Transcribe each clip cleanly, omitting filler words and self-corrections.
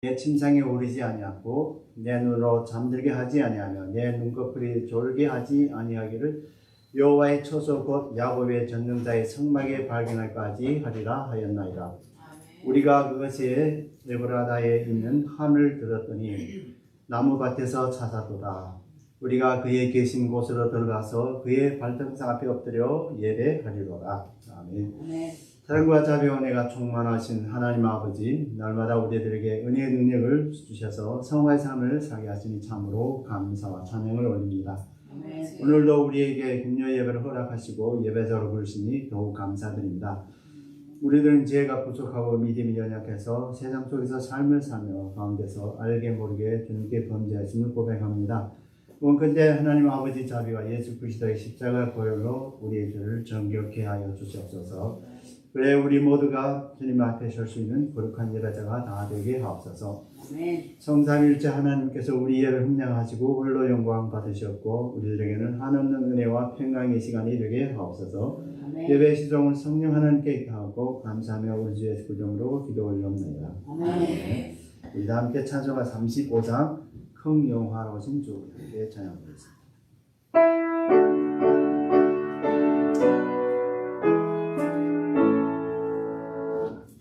내 침상에 오르지 아니하고 내 눈으로 잠들게 하지 아니하며 내 눈꺼풀이 졸게 하지 아니하기를 여호와의 처소 곧 야곱의 전능자의 성막에 발견할까지 하리라 하였나이다. 우리가 그것에 에브라다에 있는 함을 들었더니 나무밭에서 찾아도다. 우리가 그의 계신 곳으로 들어가서 그의 발등상 앞에 엎드려 예배하리로다. 아멘. 사랑과 자비와 은혜가 충만하신 하나님 아버지, 날마다 우리들에게 은혜의 능력을 주셔서 성화의 삶을 살게 하시니 참으로 감사와 찬양을 올립니다. 아멘. 오늘도 우리에게 금요 예배를 허락하시고 예배자로 부르시니 더욱 감사드립니다. 우리들은 지혜가 부족하고 믿음이 연약해서 세상 속에서 삶을 사며 가운데서 알게 모르게 주님께 범죄하심을 고백합니다. 원컨대 하나님 아버지 자비와 예수 그리스도의 십자가 보혈로 우리의 죄를 정결케 하여 주시옵소서. 그래 우리 모두가 주님 앞에 설 수 있는 거룩한 예배자가 다 되게 하옵소서. 성삼일체 하나님께서 우리 예배를 흠량하시고 홀로 영광 받으셨고 우리들에게는 한없는 은혜와 평강의 시간이 되게 하옵소서. 예배 시종을 성령 하나님께 하고 감사하며 우리 주 예수 그리스도로 기도 올려옵나이다. 우리 다 함께 찬송가 35장 큰 영화로 오신 주 함께 찬양하겠습니다.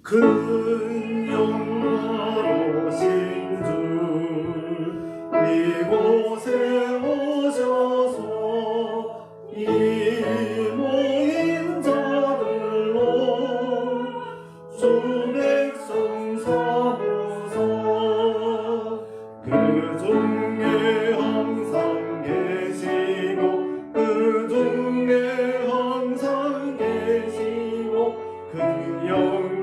큰 영화로 오신 주 이곳에 오셔서 이 모인 자들로 주 백성 삼으사 그 중에 항상 계시고 그 중에 항상 계시고 그 영광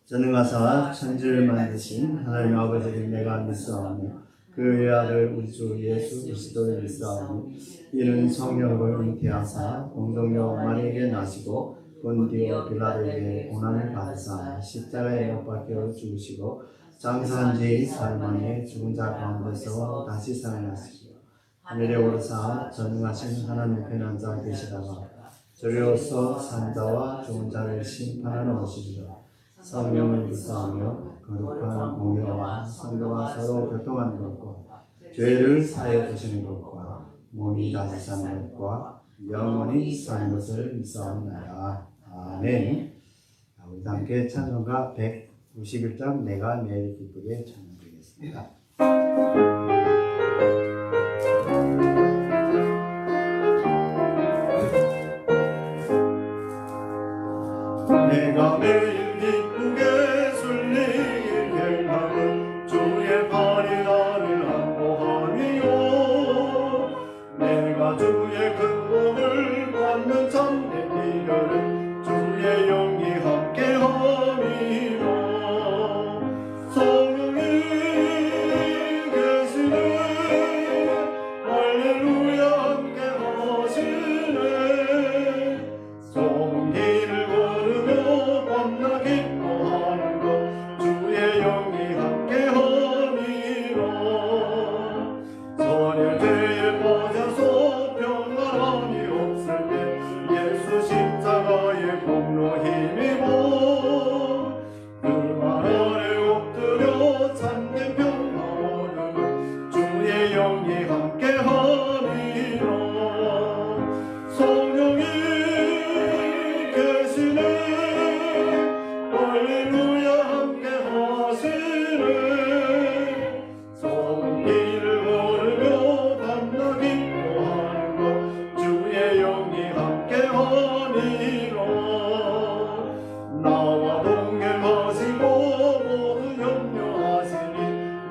전능하사 천지를 만드신 하나님 아버지를 내가 믿사오며 그의 아들 우리 주 예수 그리스도를 믿사오며 이는 성령을 잉태하사 공동여 마리에게 나시고 본디오 빌라도에게 고난을 받으사 십자가에 못 박혀 죽으시고 장사한 지 사흘 만에 죽은 자 가운데서 다시 살아나시고 하늘에 오르사 전능하신 하나님 편에 앉아 계시다가 저리로서 산자와 죽은 자를 심판하러 오시리라. 성령을 믿사오며 거룩한 공의와 성도가 서로 교통하는 것과 죄를 사하여 주시는 것과 몸이 다시 사는 것과 영원히 사는 것을 믿사옵나이다. 아멘. 우리 함께 찬송가 191장 내가 매일 기쁘게 찬양드리겠습니다. 내가 매일 기쁘게 순리길 향하는 주의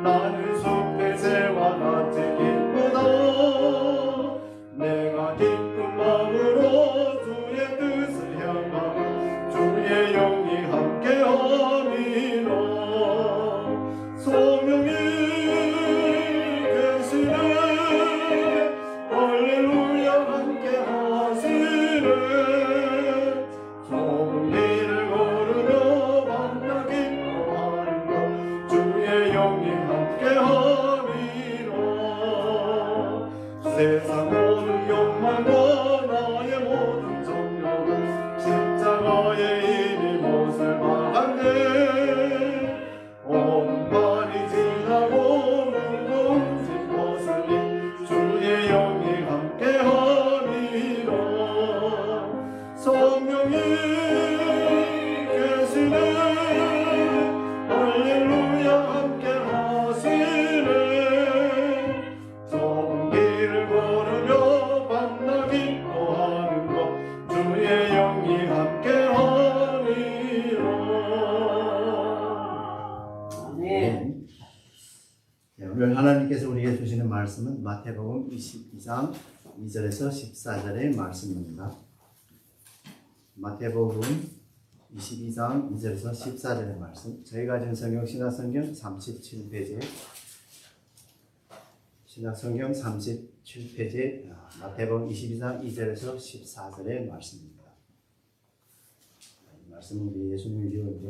나는 숲의 새와 같이 기쁘다. 내가 기쁜 마음으로 주의 뜻을 향하며 주의 영이 함께하리라. 성령이 계시네. 할렐루야 함께하시네. 좁은 길을 걸으며 만나 기뻐하는 것 주의 영이 함께하리라. 세상 모든 욕망과 나의 모든 정욕은 십자가에 이미 못을 박았네. 오는 밤이 지나고 무거운 짐 벗으니 주의 영이 함께하리라. 성령이 계시네. 할렐루야 함께하시네. 좁은 길을 걸으며 밤낮 기뻐하는 것 주의 영이 함께하리라. 아멘. 네, 오늘 하나님께서 우리에게 주시는 말씀은 마태복음 22장 2절에서 14절의 말씀입니다. 마태복음 22장 2절에서 14절의 말씀. 저희가 지금 성경 신약성경 37페이지에 신약성경 37페이지에 마태복음 22장 2절에서 14절의 말씀입니다. 이 말씀은 우리 예수님이 주었는데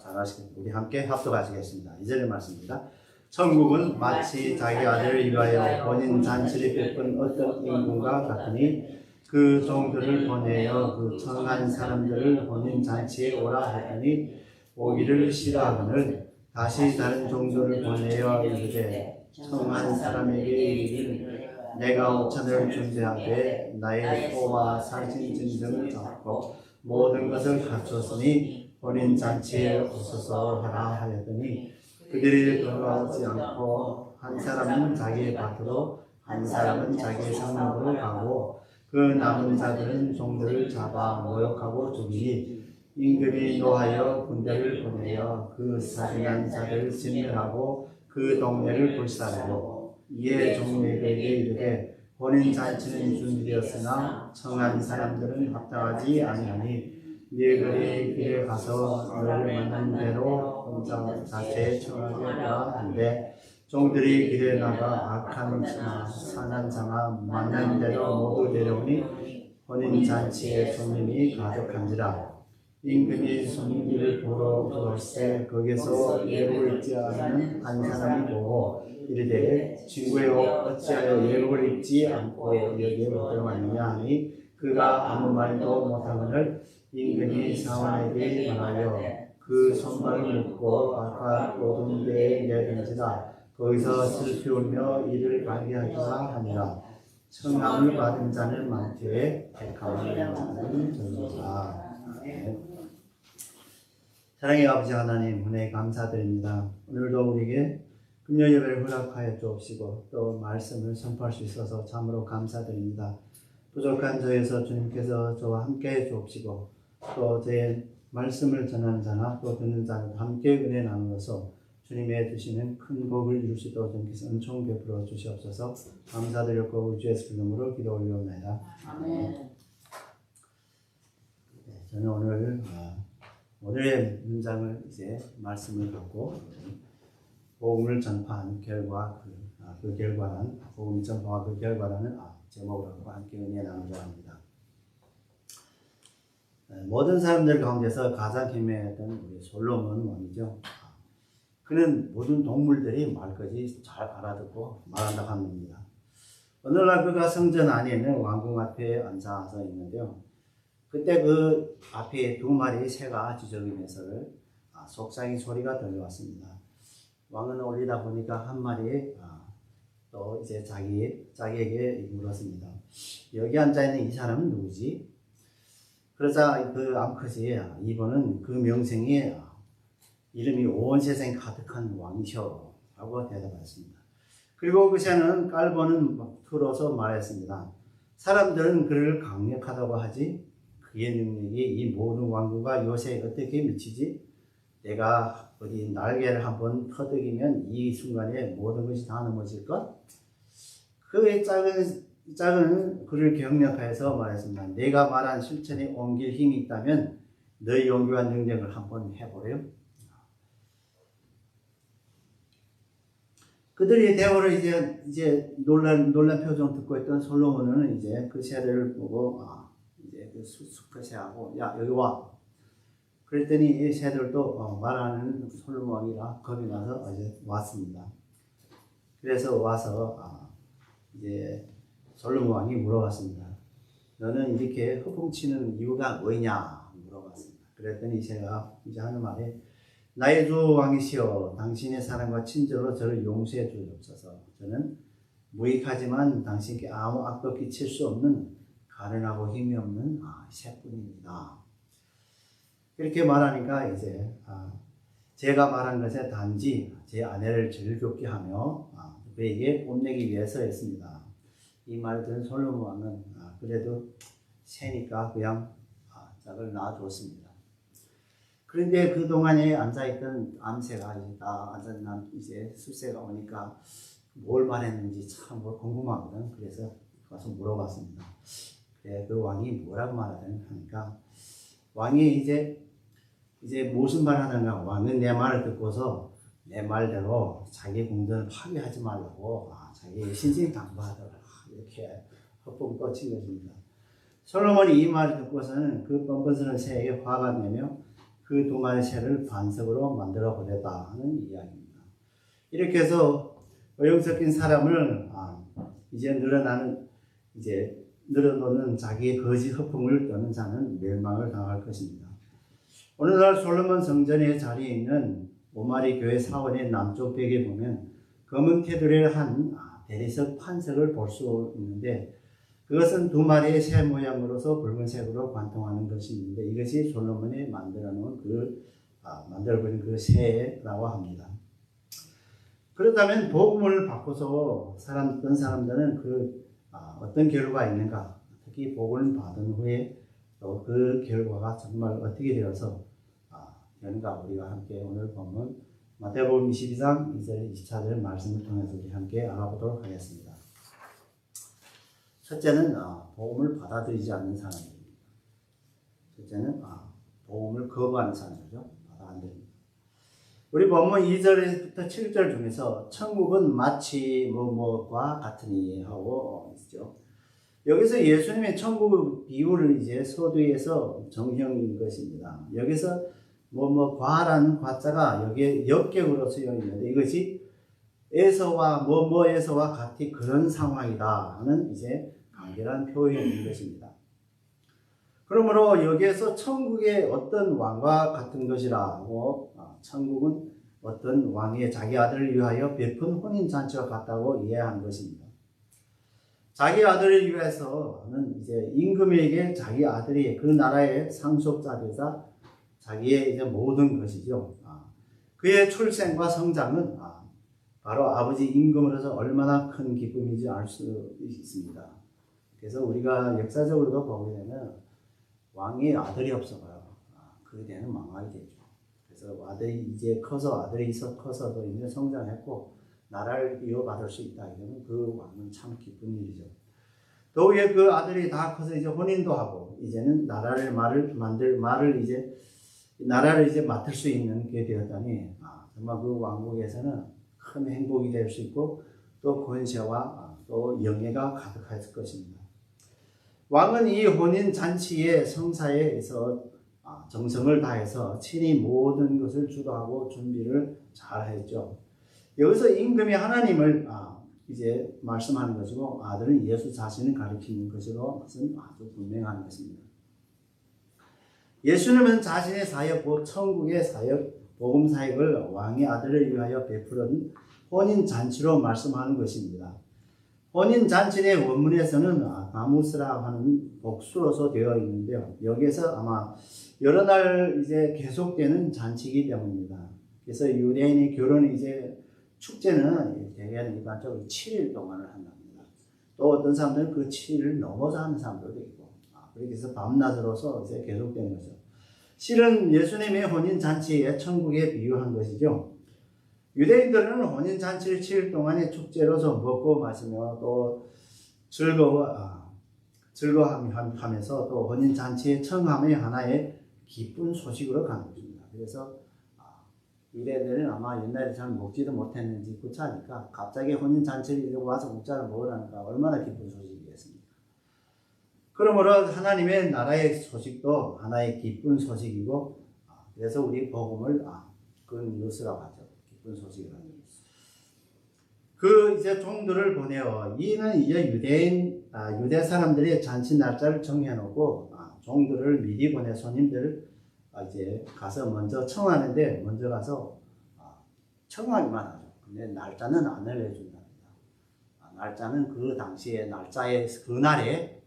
잘 아시겠습니다. 우리 함께 합독하시겠습니다. 2절의 말씀입니다. 천국은 마치 자기 아들을 위하여 본인 잔치를 베푼 어떤 인군과 같으니 그 종들을 보내어 그 청한 사람들을 본인 잔치에 오라 하더니 오기를 싫어하거늘 다시 다른 종들을 보내어 이르되 청한 사람에게 이르기를 내가 5천을 준비하되 나의 소와 살찐 짐승을 잡고 모든 것을 갖췄으니 본인 잔치에 오소서 하라 하였더니 그들이 돌아오지 않고 한 사람은 자기의 밭으로 한 사람은 자기의 성읍으로 가고 그 남은 자들은 종들을 잡아 모욕하고 죽이니 임금이 노하여 군대를 보내어 그 살인한 자들을 진멸하고 그 동네를 불사르고 이에 종에게 이르되 본인 잔치는 준비되었으나 청한 사람들은 합당하지 아니하니 너희들이 길에 가서 너희를 만난 대로 혼자 자체에 청하게 하라 한데 종들이 길에 나가 악한 자나 산한 자나 만난 대로 모두 데려오니 혼인 잔치에 손님이 가득한지라. 임금이 손님들을 보러 들어올세 거기서 예복을 입지 않은 한 사람이 보고 이르되 친구여 어찌하여 예복을 입지 않고 여기에 못 들어왔느냐 하니 그가 아무 말도 못하거늘 임금이 사원에게 말하여 그 손발을 묶고 아까 모든 데에 내던지라. 거기서 슬피 울며 이를 발견하리라 하니라. 청함을 받은 자는 많되 택함을 받은 자는 적으라. 사랑의 아버지 하나님, 은혜 감사드립니다. 오늘도 우리에게 금요 예배를 허락하여 주옵시고 또 말씀을 선포할 수 있어서 참으로 감사드립니다. 부족한 저에서 주님께서 저와 함께해 주옵시고 또 제 말씀을 전하는 자나 또 듣는 자는 함께 은혜 나누어서 주님의 주시는 큰 복을 이룰 수 있도록 주님께서 은총 베풀어 주시옵소서. 감사드렸고 우리 주 예수 이름으로 기도 올려옵나이다. 아멘. 저는 오늘의 문장을 이제 말씀을 갖고 복음을 전파하는 결과 그 결과는 복음 전파와 그 결과라는 제목을 갖고 함께 은혜 나누려 합니다. 모든 사람들 가운데서 가장 현명했던 우리 솔로몬 왕이죠. 그는 모든 동물들이 말까지 잘 알아듣고 말한다고 합니다. 어느 날 그가 성전 안에 있는 왕궁 앞에 앉아서 있는데요. 그때 그 앞에 두 마리 새가 지저귀면서 속삭임 소리가 들려왔습니다. 왕은 올리다 보니까 한 마리 또 이제 자기에게 물었습니다. 여기 앉아있는 이 사람은 누구지? 그러자 그 암컷이 이분은 그 명생이 이름이 온 세상 가득한 왕이셔 라고 대답했습니다. 그리고 그 새는 깔보는 틀어서 말했습니다. 사람들은 그를 강력하다고 하지 그의 능력이 이 모든 왕국과 요새에 어떻게 미치지? 내가 어디 날개를 한번 터득이면 이 순간에 모든 것이 다 넘어질 것? 그 작은 그를 경력하여서 말했습니다. 내가 말한 실천에 옮길 힘이 있다면 너의 용기와 능력을 한번 해보래요. 그들이 대화를 이제 놀란 표정 듣고 있던 솔로몬은 이제 그 새를 보고 이제 그 수컷새하고 야 여기 와. 그랬더니 이 새들도 말하는 솔로몬 왕이라 겁이 나서 이제 왔습니다. 그래서 와서 이제 솔로몬 왕이 물어봤습니다. 너는 이렇게 허풍치는 이유가 뭐냐 물어봤습니다. 그랬더니 새가 이제 하는 말에 나의 주 왕이시여 당신의 사랑과 친절로 저를 용서해 주옵소서. 저는 무익하지만 당신께 아무 악도 끼칠 수 없는 가련하고 힘이 없는 새뿐입니다. 이렇게 말하니까 이제 제가 말한 것에 단지 제 아내를 즐겁게 하며 그에게 뽐내기 위해서였습니다. 이 말을 들은 솔로몬 왕은 그래도 새니까 그냥 짝을 낳아줬습니다. 그런데 그 동안에 앉아있던 암새가 이제 술새가 오니까 뭘 말했는지 참 궁금하거든. 그래서 가서 물어봤습니다. 그래, 그 왕이 뭐라고 말하든 하니까 왕이 이제 무슨 말 하는가. 왕은 내 말을 듣고서 내 말대로 자기 궁전을 파괴하지 말라고 자기 신신 당부하더라. 이렇게 허풍 뻗친 것입니다. 솔로몬이 이 말을 듣고서는 그 뻔뻔스러운 새에게 화가 나며 그 두 마리 새를 반석으로 만들어 보냈다 하는 이야기입니다. 이렇게 해서 어용 섞인 사람을 이제 늘어놓는 자기의 거짓 허풍을 떠는 자는 멸망을 당할 것입니다. 오늘날 솔로몬 성전의 자리에 있는 오마리 교회 사원의 남쪽 벽에 보면 검은 테두리를 한 대리석 판석을 볼 수 있는데 그것은 두 마리의 새 모양으로서 붉은색으로 관통하는 것이 있는데 이것이 솔로몬이 만들어놓은 만들어버린 그 새라고 합니다. 그렇다면 복음을 바꿔서 어떤 사람들은 어떤 결과가 있는가? 특히 복음을 받은 후에 또 그 결과가 정말 어떻게 되어서 되는가? 우리가 함께 오늘 보면 마태복음 22장 2절 24절 말씀을 통해서 우리 함께 알아보도록 하겠습니다. 첫째는 복음을 받아들이지 않는 사람입니다. 첫째는 복음을 거부하는 사람이죠. 받아 안 됩니다. 우리 본문 2절부터 7절 중에서 천국은 마치 뭐뭐과 같으니 하고 있죠. 여기서 예수님의 천국 비유를 이제 서두에서 정형인 것입니다. 여기서 뭐뭐과라는 과자가 여기에 역격으로 쓰여 있는데 이것이 에서와 뭐뭐에서와 같이 그런 상황이다 하는 이제 간결한 표현인 것입니다. 그러므로 여기에서 천국의 어떤 왕과 같은 것이라고 천국은 어떤 왕이 자기 아들을 위하여 베푼 혼인잔치와 같다고 이해한 것입니다. 자기 아들을 위해서는 이제 임금에게 자기 아들이 그 나라의 상속자 되자 자기의 이제 모든 것이죠. 그의 출생과 성장은 바로 아버지 임금으로서 얼마나 큰 기쁨인지 알 수 있습니다. 그래서 우리가 역사적으로도 보게 되면 왕이 아들이 없어봐요. 그게 되는 망하게 되죠. 그래서 아들이 이제 아들이 커서도 이제 성장했고 나라를 이어받을 수 있다. 이러면 그 왕은 참 기쁜 일이죠. 더욱이 그 아들이 다 커서 이제 혼인도 하고 이제는 나라를 이제 맡을 수 있는 게 되었다니 정말 그 왕국에서는 큰 행복이 될 수 있고 또 권세와 또 영예가 가득할 것입니다. 왕은 이 혼인 잔치의 성사에서 정성을 다해서 친히 모든 것을 주도하고 준비를 잘 했죠. 여기서 임금이 하나님을 이제 말씀하는 것이고 아들은 예수 자신을 가리키는 것으로 그것은 아주 분명한 것입니다. 예수님은 자신의 사역, 곧 천국의 사역, 복음 사역을 왕의 아들을 위하여 베푸는 혼인 잔치로 말씀하는 것입니다. 혼인 잔치의 원문에서는 나무스라 하는 복수로서 되어 있는데요. 여기에서 아마 여러 날 이제 계속되는 잔치이기 때문입니다. 그래서 유대인이 이제 축제는 대개는 일반적으로 7일 동안을 한답니다. 또 어떤 사람들은 그 7일을 넘어서 하는 사람들도 있고, 그렇게 해서 밤낮으로서 이제 계속되는 거죠. 실은 예수님의 혼인 잔치에 천국에 비유한 것이죠. 유대인들은 혼인 잔치를 치를 동안에 축제로서 먹고 마시며 또 즐거워하면서 또 혼인 잔치의 청함의 하나의 기쁜 소식으로 가는 것입니다. 그래서 유대인들은 아마 옛날에 잘 먹지도 못했는지 구차하니까 갑자기 혼인 잔치를 이러고 와서 국자를 먹으라니까 얼마나 기쁜 소식이겠습니까? 그러므로 하나님의 나라의 소식도 하나의 기쁜 소식이고, 그래서 우리 복음을 그 뉴스라고 하죠. 기쁜 소식이라는 뉴스. 그 이제 종들을 보내어 이는 이제 유대 사람들이 잔치 날짜를 정해놓고 종들을 미리 보내 손님들 이제 가서 먼저 청하는데 먼저 가서 청하기만 하죠. 근데 날짜는 안 알려준답니다. 날짜는 그 당시에 날짜에 그날에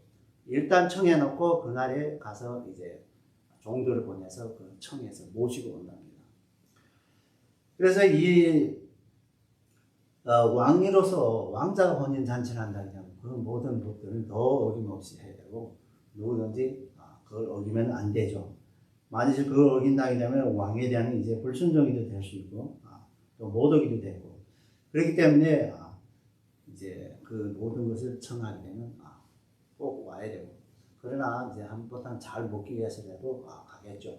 일단 청해놓고 그날에 가서 이제 종들을 보내서 그 청해서 모시고 온답니다. 그래서 이 왕으로서 왕자가 혼인 잔치를 한다면 그 모든 법들은 더 어김없이 해야 되고 누구든지 그걸 어기면 안 되죠. 만약 그걸 어긴다게 되면 왕에 대한 이제 불순종이도 될 수 있고 또 모독이도 되고 그렇기 때문에 이제 그 모든 것을 청하게 되면 꼭 와야 되고 그러나 이제 한번 잘 먹기 위해서라도 가겠죠.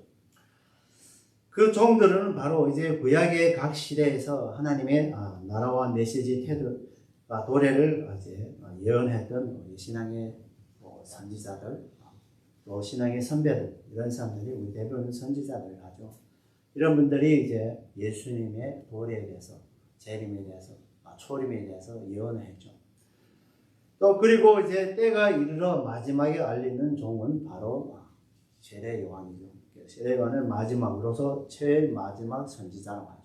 그 종들은 바로 이제 구약의 각 시대에서 하나님의 나라와 메시지 태도와 도래를 이제 예언했던 신앙의 선지자들, 또 신앙의 선배들 이런 사람들이 우리 대부분 선지자들 하죠. 이런 분들이 이제 예수님의 도래에 대해서, 재림에 대해서, 초림에 대해서 예언을 했죠. 또 그리고 이제 때가 이르러 마지막에 알리는 종은 바로 세례 요한이죠. 세례 요한은 마지막으로서 제일 마지막 선지자라고 하죠.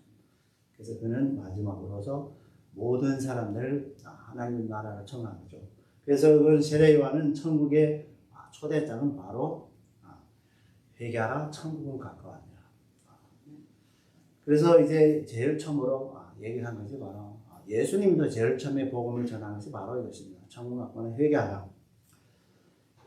그래서 그는 마지막으로서 모든 사람들을 하나님 나라를 청하는 거죠. 그래서 그 세례 요한은 천국의 초대장은 바로 회개하라 천국은 가까웠느니라. 그래서 이제 제일 처음으로 얘기한 것이 바로 예수님도 제일 처음에 복음을 전한 것이 바로 이것입니다. 천국 가까우니 회개하라.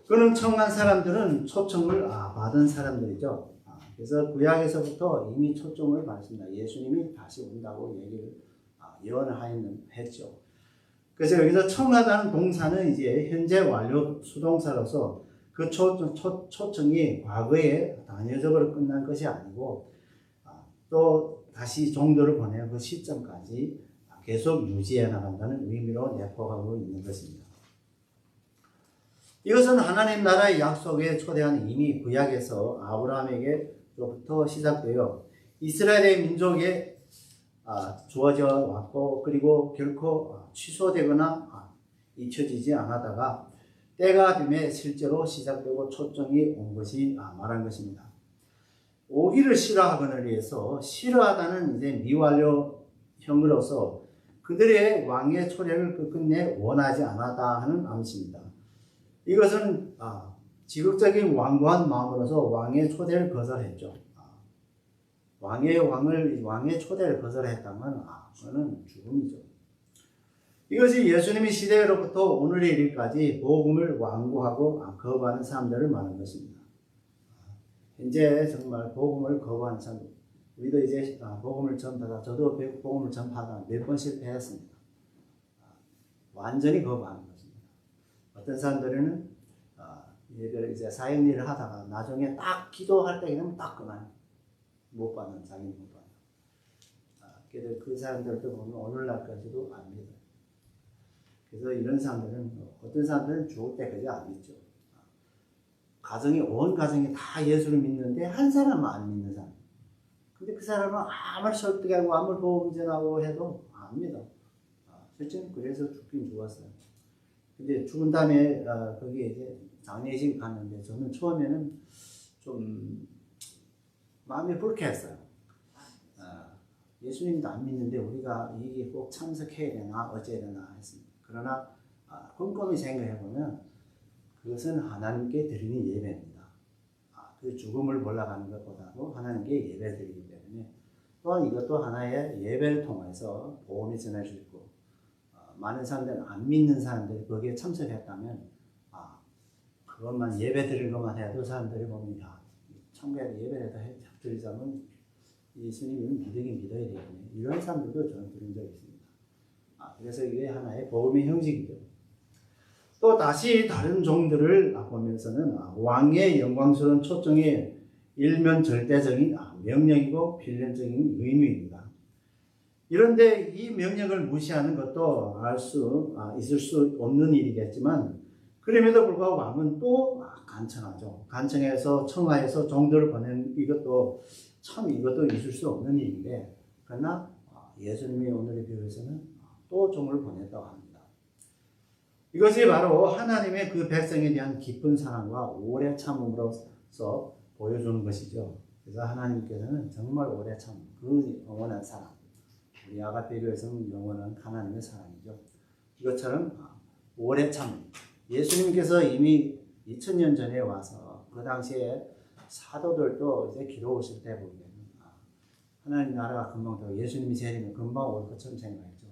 그는 청한 사람들은 초청을 받은 사람들이죠. 그래서 구약에서부터 이미 초청을 받습니다. 예수님이 다시 온다고 얘기를 예언을 했죠. 그래서 여기서 청하다는 동사는 이제 현재 완료 수동사로서 그 초청이 과거에 단회적으로 끝난 것이 아니고 또 다시 종들을 보내는 그 시점까지 계속 유지해 나간다는 의미로 내포하고 있는 것입니다. 이것은 하나님 나라의 약속에 초대한 이미 구약에서 아브라함에게로부터 시작되어 이스라엘의 민족에 주어져 왔고 그리고 결코 취소되거나 잊혀지지 않았다가 때가 됨에 실제로 시작되고 초청이 온 것이 말한 것입니다. 오기를 싫어하거늘 위해서 싫어하다는 이제 미완료형으로서 그들의 왕의 초래를 끝끝내 원하지 않았다 하는 암시입니다. 이것은 지극적인 완고한 마음으로서 왕의 초대를 거절했죠. 왕의 초대를 거절했다면 그거는 죽음이죠. 이것이 예수님의 시대로부터 오늘의 일까지 복음을 완고하고 거부하는 사람들을 말하는 것입니다. 현재 정말 복음을 거부하는 사람들, 우리도 이제 복음을 전파하다, 저도 복음을 전파하다 몇 번 실패했습니다. 완전히 거부하는 것입니다. 어떤 사람들은 예를 이제 사역 일을 하다가 나중에 딱 기도할 때 되면 딱 그만 못 받는 자기는 못 받는. 그래서 그 사람들도 보면 오늘날까지도 안 믿어요. 그래서 이런 사람들은 어떤 사람들은 죽을 때까지 안 믿죠. 온 가정이 다 예수를 믿는데 한 사람은 안 믿는 사람. 근데 그 사람은 아무리 설득하고 아무리 복음 전하고 해도 안 믿어. 실제는 그래서 죽긴 죽었어요. 근데 죽은 다음에 거기에 이제 장례식 갔는데 저는 처음에는 좀 마음이 불쾌했어요. 예수님도 안 믿는데 우리가 이게 꼭 참석해야 되나 어째야 되나 했습니다. 그러나 꼼꼼히 생각해보면 그것은 하나님께 드리는 예배입니다. 그 죽음을 몰라가는 것보다도 하나님께 예배 드리기 때문에 또한 이것도 하나의 예배를 통해서 복음이 전할 수 있고 많은 사람들은 안 믿는 사람들이 거기에 참석했다면 그것만 예배 드리는 것만 해도 사람들이 보면 천국에 예배를 드리자면 예수님을 믿어야 되겠네. 이런 사람들도 저는 들은 적이 있습니다. 그래서 이게 하나의 복음의 형식이죠. 또 다시 다른 종들을 보면서는 왕의 영광스러운 초청의 일면 절대적인 명령이고 필연적인 의무입니다. 이런데 이 명령을 무시하는 것도 있을 수 없는 일이겠지만 그럼에도 불구하고 왕은 또 간청하죠. 간청해서 청하해서 종들을 보낸 이것도 있을 수 없는 일인데 그러나 예수님이 오늘의 비유에서는 또 종을 보냈다고 합니다. 이것이 바로 하나님의 그 백성에 대한 깊은 사랑과 오래 참음으로써 보여주는 것이죠. 그래서 하나님께서는 정말 오래 참 그 영원한 사랑, 우리 아가페교에서는 영원한 하나님의 사랑이죠. 이것처럼 오래 참 예수님께서 이미 2000년 전에 와서 그 당시에 사도들도 이제 기도하실 때 보면 하나님 나라가 금방 되고 예수님이 재림에 금방 올 것처럼 생각했죠.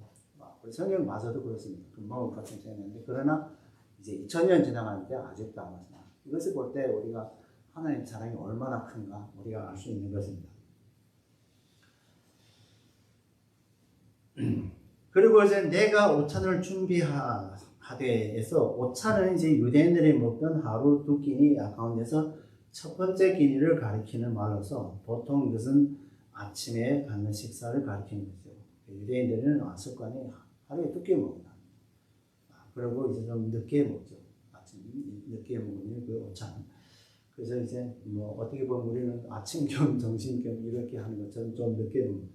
우리 성경마저도 그렇습니다. 금방 올 것처럼 생각했는데 그러나 이제 2000년 지나가는데 아직도 안 왔습니다. 이것을 볼 때 우리가 하나님 사랑이 얼마나 큰가 우리가 알 수 있는 것입니다. 그리고 이제 내가 오찬을 준비하되에서 오찬은 이제 유대인들이 먹던 하루 두 끼니 가운데서 첫 번째 끼니를 가리키는 말로서 보통 이것은 아침에 갖는 식사를 가리키는 거죠. 유대인들은 습관이 하루에 두 끼 먹는다. 그리고 이제 좀 늦게 먹죠. 아침 늦게 먹으면 그 오찬. 그래서 이제 어떻게 보면 우리는 아침 겸 점심 겸 이렇게 하는 것처럼 좀 늦게 먹는.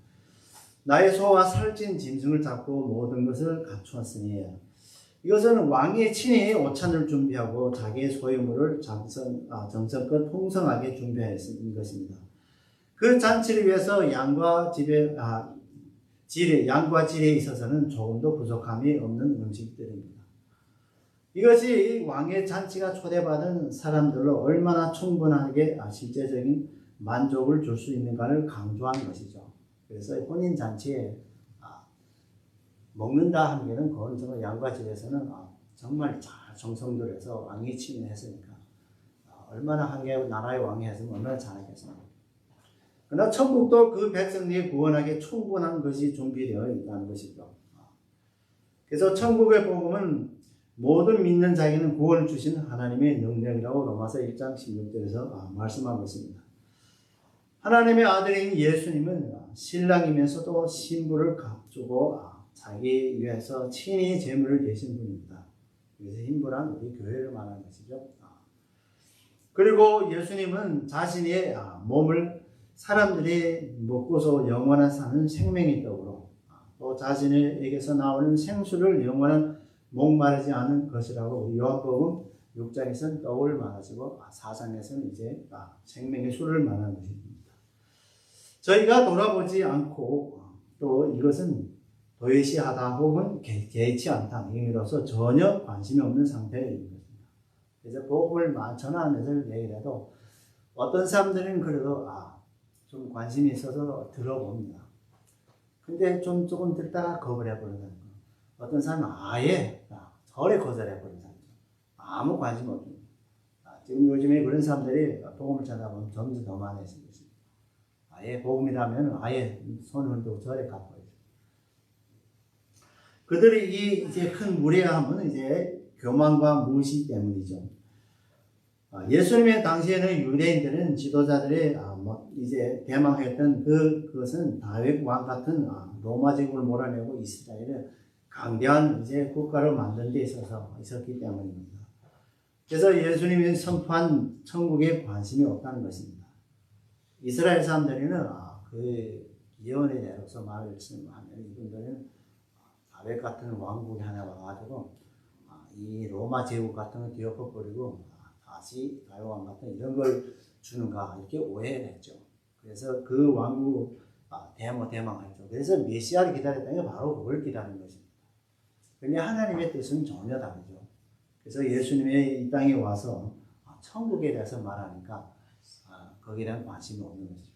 나의 소와 살찐 짐승을 잡고 모든 것을 갖추었으니 이것은 왕이 친히 오찬을 준비하고 자기의 소유물을 정성껏 풍성하게 준비했는 것입니다. 그 잔치를 위해서 양과 질에 있어서는 조금도 부족함이 없는 음식들입니다. 이것이 왕의 잔치가 초대받은 사람들로 얼마나 충분하게 실제적인 만족을 줄 수 있는가를 강조한 것이죠. 그래서 혼인 잔치에 먹는다 하는 게는 그건 정말 양과 질에서는 정말 잘 정성 들여서 왕이 친히 했으니까 얼마나 한 개 나라의 왕이 했으면 얼마나 잘하겠습니까. 그러나 천국도 그 백성들이 구원하기에 충분한 것이 준비되어 있다는 것이죠. 그래서 천국의 복음은 모든 믿는 자에게는 구원을 주시는 하나님의 능력이라고 로마서 1장 16절에서 말씀하고 있습니다. 하나님의 아들인 예수님은 신랑이면서도 신부를 갖추고 자기 위해서 친히 제물을 대신 분입니다. 그래서 신부란 우리 교회를 말하는 것이죠. 그리고 예수님은 자신의 몸을 사람들이 먹고서 영원한 사는 생명의 떡으로 또 자신에게서 나오는 생수를 영원한 목마르지 않은 것이라고 요한복음 6장에서는 떡을 말하시고 4장에서는 이제 생명의 술을 말하는 것입니다. 저희가 돌아보지 않고 또 이것은 도외시하다 혹은 개의치 않다 의미로서 전혀 관심이 없는 상태에 있는 것입니다. 그래서 복음을 전하면서 얘기를 해도 어떤 사람들은 그래도 좀 관심이 있어서 들어봅니다. 근데 조금 듣다가 거부해버리는 거. 어떤 사람은 아예 절에 거절해버리는 사람이죠. 아무 관심 없습니다. 지금 요즘에 그런 사람들이 복음을 전하면 점점 더 많아지고 있습니다. 아예 복음이라면 아예 손을 들고 절에 가버리죠. 그들이 이제 큰 무례함은 이제 교만과 무시 때문이죠. 예수님의 당시에는 유대인들은 지도자들의 이제 대망했던 그것은 다윗 왕 같은 로마 제국을 몰아내고 이스라엘을 강대한 이제 국가를 만든 데 있어서 있었기 때문입니다. 그래서 예수님이 선포한 천국에 관심이 없다는 것입니다. 이스라엘 사람들에는 그 예언에 대해서 말씀하면 이분들은 다윗 같은 왕국이 하나 와가지고 이 로마 제국 같은 거 뒤엎어버리고 다시 다윗 왕 같은 이런 걸 주는가 이렇게 오해를 했죠. 그래서 그 왕국 대망했죠. 그래서 메시아를 기다렸다는 게 바로 그걸 기다리는 것입니다. 그런데 하나님의 뜻은 전혀 다르죠. 그래서 예수님의 이 땅에 와서 천국에 대해서 말하니까 거기에 대한 관심이 없는 것이죠.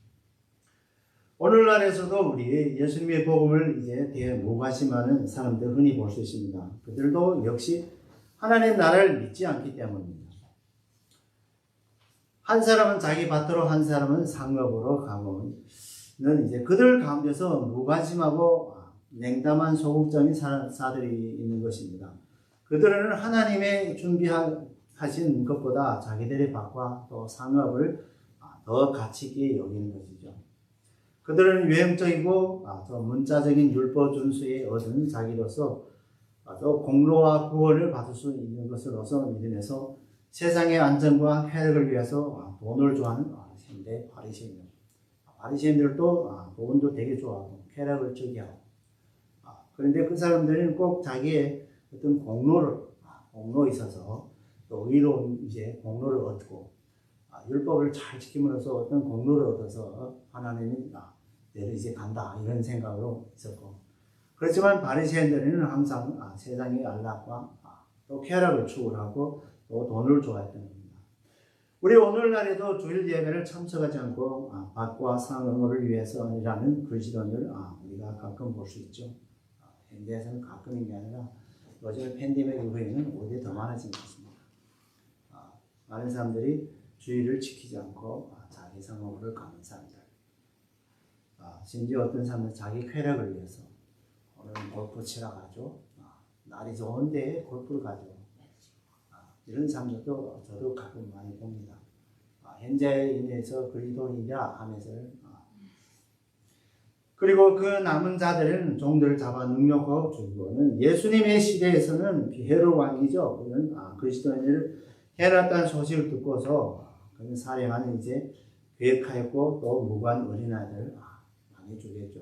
오늘날에서도 우리 예수님의 복음을 이제 무관심하는 사람들 흔히 볼 수 있습니다. 그들도 역시 하나님 나라를 믿지 않기 때문입니다. 한 사람은 자기 밭으로 한 사람은 상업으로 가고는 이제 그들 가운데서 무관심하고 냉담한 소극적인 사들이 있는 것입니다. 그들은 하나님의 준비하신 것보다 자기들의 밭과 또 상업을 더 가치 있게 여기는 것이죠. 그들은 유행적이고 또 문자적인 율법 준수에 얻은 자기로서 또 공로와 구원을 받을 수 있는 것으로서 믿으면서 세상의 안정과 쾌락을 위해서 돈을 좋아하는 현대 바리새인들. 바리새인들도 돈도 되게 좋아하고 쾌락을 즐겨하고 그런데 그 사람들은 꼭 자기의 어떤 공로에 있어서 또 의로운 이제 공로를 얻고 율법을 잘 지킴으로써 어떤 공로를 얻어서 하나님이 내를 이제 간다 이런 생각으로 있었고 그렇지만 바리새인들은 항상 세상의 안락과 또 쾌락을 추구하고 또 돈을 좋아했던 겁니다. 우리 오늘날에도 주일 예배를 참석하지 않고 밭과 상업을 위해서 일하는 그리스도인들 우리가 가끔 볼 수 있죠. 현대에서는 가끔인 게 아니라 요즘 팬데믹 이후에는 오히려 더 많아진 것 같습니다. 많은 사람들이 주일을 지키지 않고 자기 상업을 가는 사람들. 심지어 어떤 사람은 자기 쾌락을 위해서 오늘 골프 치러 가죠. 날이 좋은데 골프를 가죠. 이런 사람들도 저도 가끔 많이 봅니다. 현재인에서 그리스도인이라 하면서 그리고 그 남은 자들은 종들을 잡아 능력하고 죽이고는 예수님의 시대에서는 헤롯 왕이죠. 그는 그리스도인을 해놨다는 소식을 듣고서 그는 살해하는 이제 계획하였고 또 무관 어린아이들 많이 죽였죠.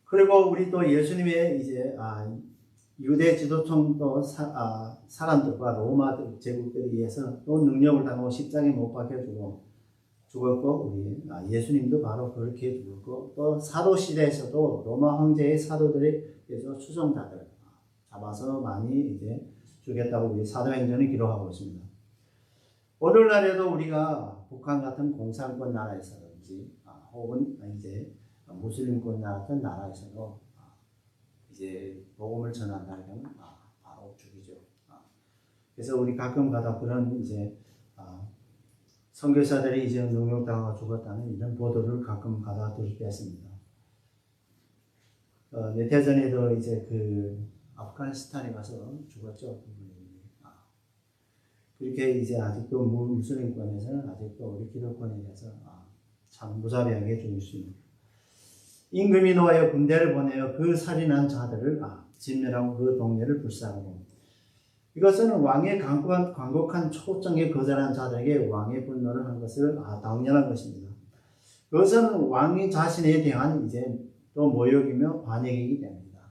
그리고 우리 또 예수님의 이제 유대 지도층 또 사람들과 로마 제국들에 의해서 또 능력을 당하고 십자가에 못 박혀 죽었고 우리 예수님도 바로 그렇게 죽었고 또 사도 시대에서도 로마 황제의 사도들에 의해서 추종자들 잡아서 많이 이제 죽였다고 우리 사도행전이 기록하고 있습니다. 오늘날에도 우리가 북한 같은 공산권 나라에서든지 혹은 이제 무슬림권 같은 나라에서도 이제 복음을 전한다면 바로 죽이죠. 그래서 우리 가끔 가다 그런 이제 선교사들이 이제 능욕당하고 죽었다는 이런 보도를 가끔 가다 들을 때 있습니다. 몇 해 전에도 이제 그 아프가니스탄에 가서 죽었죠. 그렇게 이제 아직도 무슬림권에서는 아직도 우리 기독권에 대해서 참 무자비하게 죽일 수 있는 임금이 놓아여 군대를 보내어 그 살인한 자들을 진멸하고 그 동네를 불사하고 이것은 왕의 간곡한 초청에 거절한 자들에게 왕의 분노를 한 것을 당연한 것입니다. 그것은 왕이 자신에 대한 이제 또 모욕이며 반역이기 때문입니다.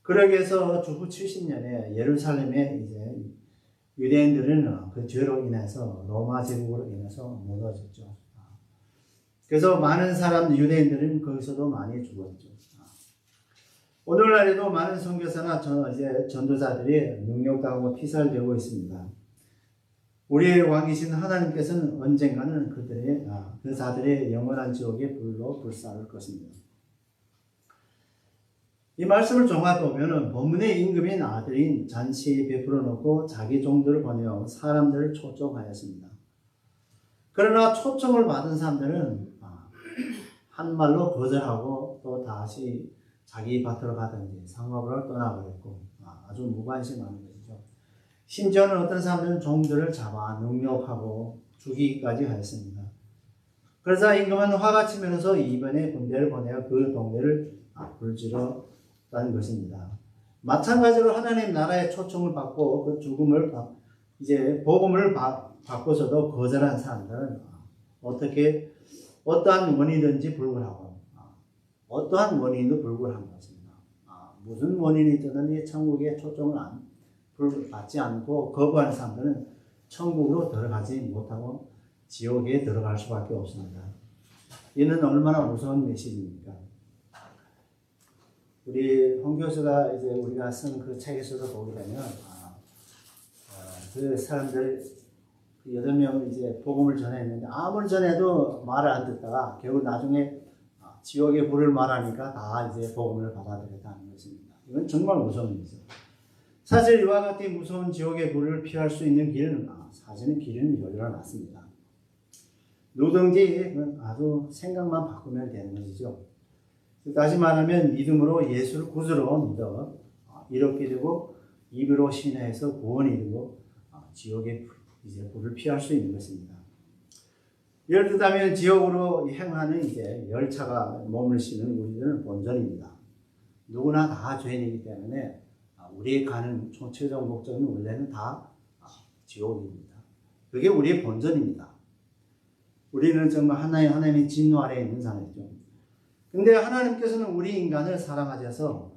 그러기 위해서 주후 70년에 예루살렘에 이제 유대인들은 그 죄로 인해서 로마 제국으로 인해서 무너졌죠. 그래서 많은 유대인들은 거기서도 많이 죽었죠. 오늘날에도 많은 선교사나 이제 전도자들이 능욕당하고 피살되고 있습니다. 우리의 왕이신 하나님께서는 언젠가는 그 자들의 영원한 지옥의 불로 불사를 것입니다. 이 말씀을 종합해 보면 본문의 임금인 아들인 잔치 베풀어 놓고 자기 종들을 보내어 사람들을 초청하였습니다. 그러나 초청을 받은 사람들은 한 말로 거절하고 또 다시 자기 밭으로 가든지 상업으로 떠나버렸고 아주 무관심한 것이죠. 심지어는 어떤 사람들은 종들을 잡아 능욕하고 죽이기까지 하였습니다. 그래서 임금은 화가 치면서 이번에 군대를 보내어 그 동네를 불지렀다는 것입니다. 마찬가지로 하나님 나라의 초청을 받고 그 죽음을 이제 복음을 받고서도 거절한 사람들은 어떠한 원인이든지 불구하고 어떠한 원인도 불구한 것입니다. 무슨 원인이 있든 천국의 초청을 받지 않고 거부하는 사람들은 천국으로 들어가지 못하고 지옥에 들어갈 수밖에 없습니다. 이는 얼마나 무서운 메시지입니까? 우리 홍 교수가 이제 우리가 쓴 그 책에서도 보게 되면 그 사람들 8명을 이제 복음을 전했는데 아무리 전해도 말을 안 듣다가 결국 나중에 지옥의 불을 말하니까 다 이제 복음을 받아들였다는 것입니다. 이건 정말 무서운 일이죠. 사실 이와 같은 무서운 지옥의 불을 피할 수 있는 길은 사실은 길은 열려놨습니다. 누구든지 아주 생각만 바꾸면 되는 것이죠. 다시 말하면 믿음으로 예수를 구주로 믿어 이렇게 되고 입으로 신뢰해서 구원이 되고 지옥의 이제 불을 피할 수 있는 것입니다. 예를 들자면 지옥으로 행하는 이제 열차가 머물시는 우리들은 본전입니다. 누구나 다 죄인이기 때문에 우리의 가는 최종 목적은 원래는 다 지옥입니다. 그게 우리의 본전입니다. 우리는 정말 하나님의 진노 아래에 있는 사람이죠. 근데 하나님께서는 우리 인간을 사랑하셔서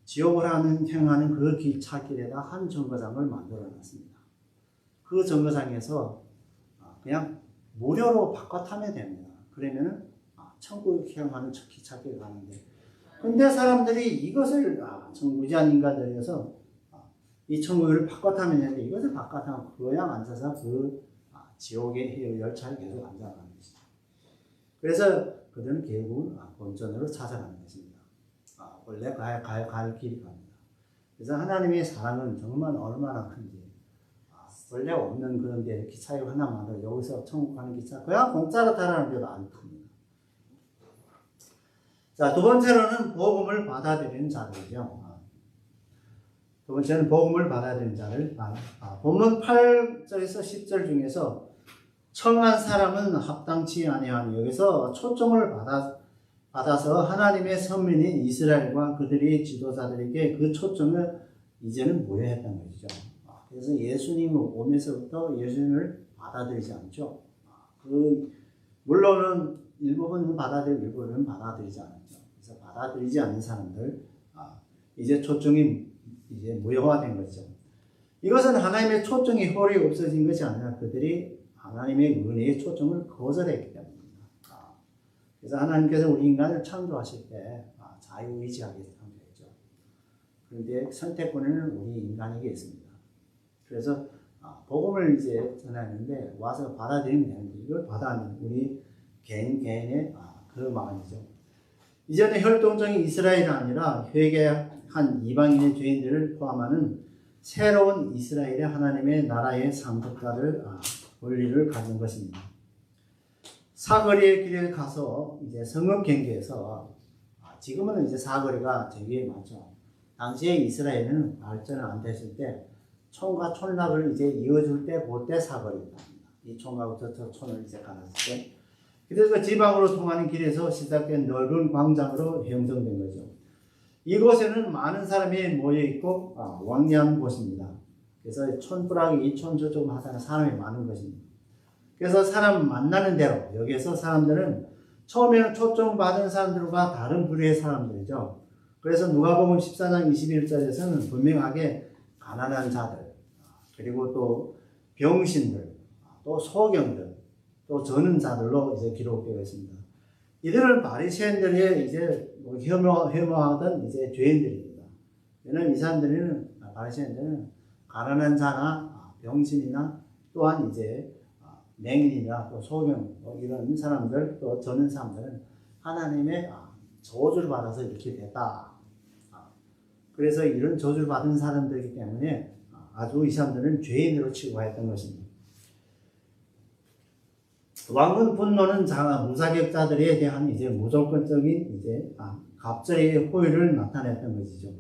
지옥을 행하는 그 차길에다 한 정거장을 만들어 놨습니다. 그 정거장에서 그냥 무료로 바꿔 타면 됩니다. 그러면은 천국 향하는 기찻길 가는데, 근데 사람들이 이것을 무지한 인간들이어서 이 천국을 바꿔 타면 되는데 이것을 바꿔 타면 그냥 앉아서 그 지옥의 열차를 계속 앉아가는 것이죠. 그래서 그들은 결국은 본전으로 찾아가는 것입니다. 원래 갈 길이 갑니다. 그래서 하나님의 사랑은 정말 얼마나 큰지, 원래 없는 그런 데 기차역 하나만으로 여기서 천국 가는 기차 그냥 공짜로 타라는 데도 안 큽니다. 자, 두 번째로는 복음을 받아들이는 자들이죠. 두 번째는 복음을 받아들이는 자를 본문 8절에서 10절 중에서 청한 사람은 합당치 아니하니, 여기서 초청을 받아서 하나님의 선민인 이스라엘과 그들의 지도자들에게 그 초청을 이제는 무효했던 것이죠. 그래서 예수님 오면서부터 예수님을 받아들이지 않죠. 물론은 일부분은 받아들이고 일부분은 받아들이지 않죠. 그래서 받아들이지 않는 사람들 이제 초청이 이제 무효화된 거죠. 이것은 하나님의 초청이 홀이 없어진 것이 아니라 그들이 하나님의 은혜의 초청을 거절했기 때문입니다. 그래서 하나님께서 우리 인간을 창조하실 때 자유의지하게 창조했죠. 그런데 선택권은 우리 인간에게 있습니다. 그래서 복음을 이제 전하는데 와서 받아들이면 되는데 이걸 받아들이는 우리 개인의 그 마음이죠. 이전에 혈통적인 이스라엘이 아니라 회개한 이방인의 죄인들을 포함하는 새로운 이스라엘의 하나님의 나라의 상속자를 권리를 가진 것입니다. 사거리의 길에 가서 이제 성읍 경계에서 지금은 이제 사거리가 되게 많죠. 당시에 이스라엘은 발전을 안 됐을 때 촌과 촌락을 이제 이어줄 때 볼 때 사거리입니다. 이 촌하고 저 촌을 이제 가놨을 때, 그래서 지방으로 통하는 길에서 시작된 넓은 광장으로 형성된 거죠. 이곳에는 많은 사람이 모여 있고 왕래한 곳입니다. 그래서 촌부락이 이 촌 저쪽 하다가 사람이 많은 것입니다. 그래서 사람 만나는 대로 여기에서 사람들은 처음에는 초청받은 사람들과 다른 부류의 사람들이죠. 그래서 누가복음 14장 21절에서는 분명하게 가난한 자들, 그리고 또 병신들, 또 소경들, 또 저는 자들로 이제 기록되어 있습니다. 이들은 바리새인들의 이제 혐오하던 이제 죄인들입니다. 왜냐하면 이 사람들은 바리새인들은 가난한 자나 병신이나 또한 이제 맹인이나 또 소경 이런 사람들, 또 저는 사람들은 하나님의 저주를 받아서 이렇게 됐다. 그래서 이런 저주를 받은 사람들이기 때문에 아주 이 사람들은 죄인으로 취급했던 것입니다. 왕은 분노는 무자격자들에 대한 이제 무조건적인 이제 갑절의 호의를 나타냈던 것이죠.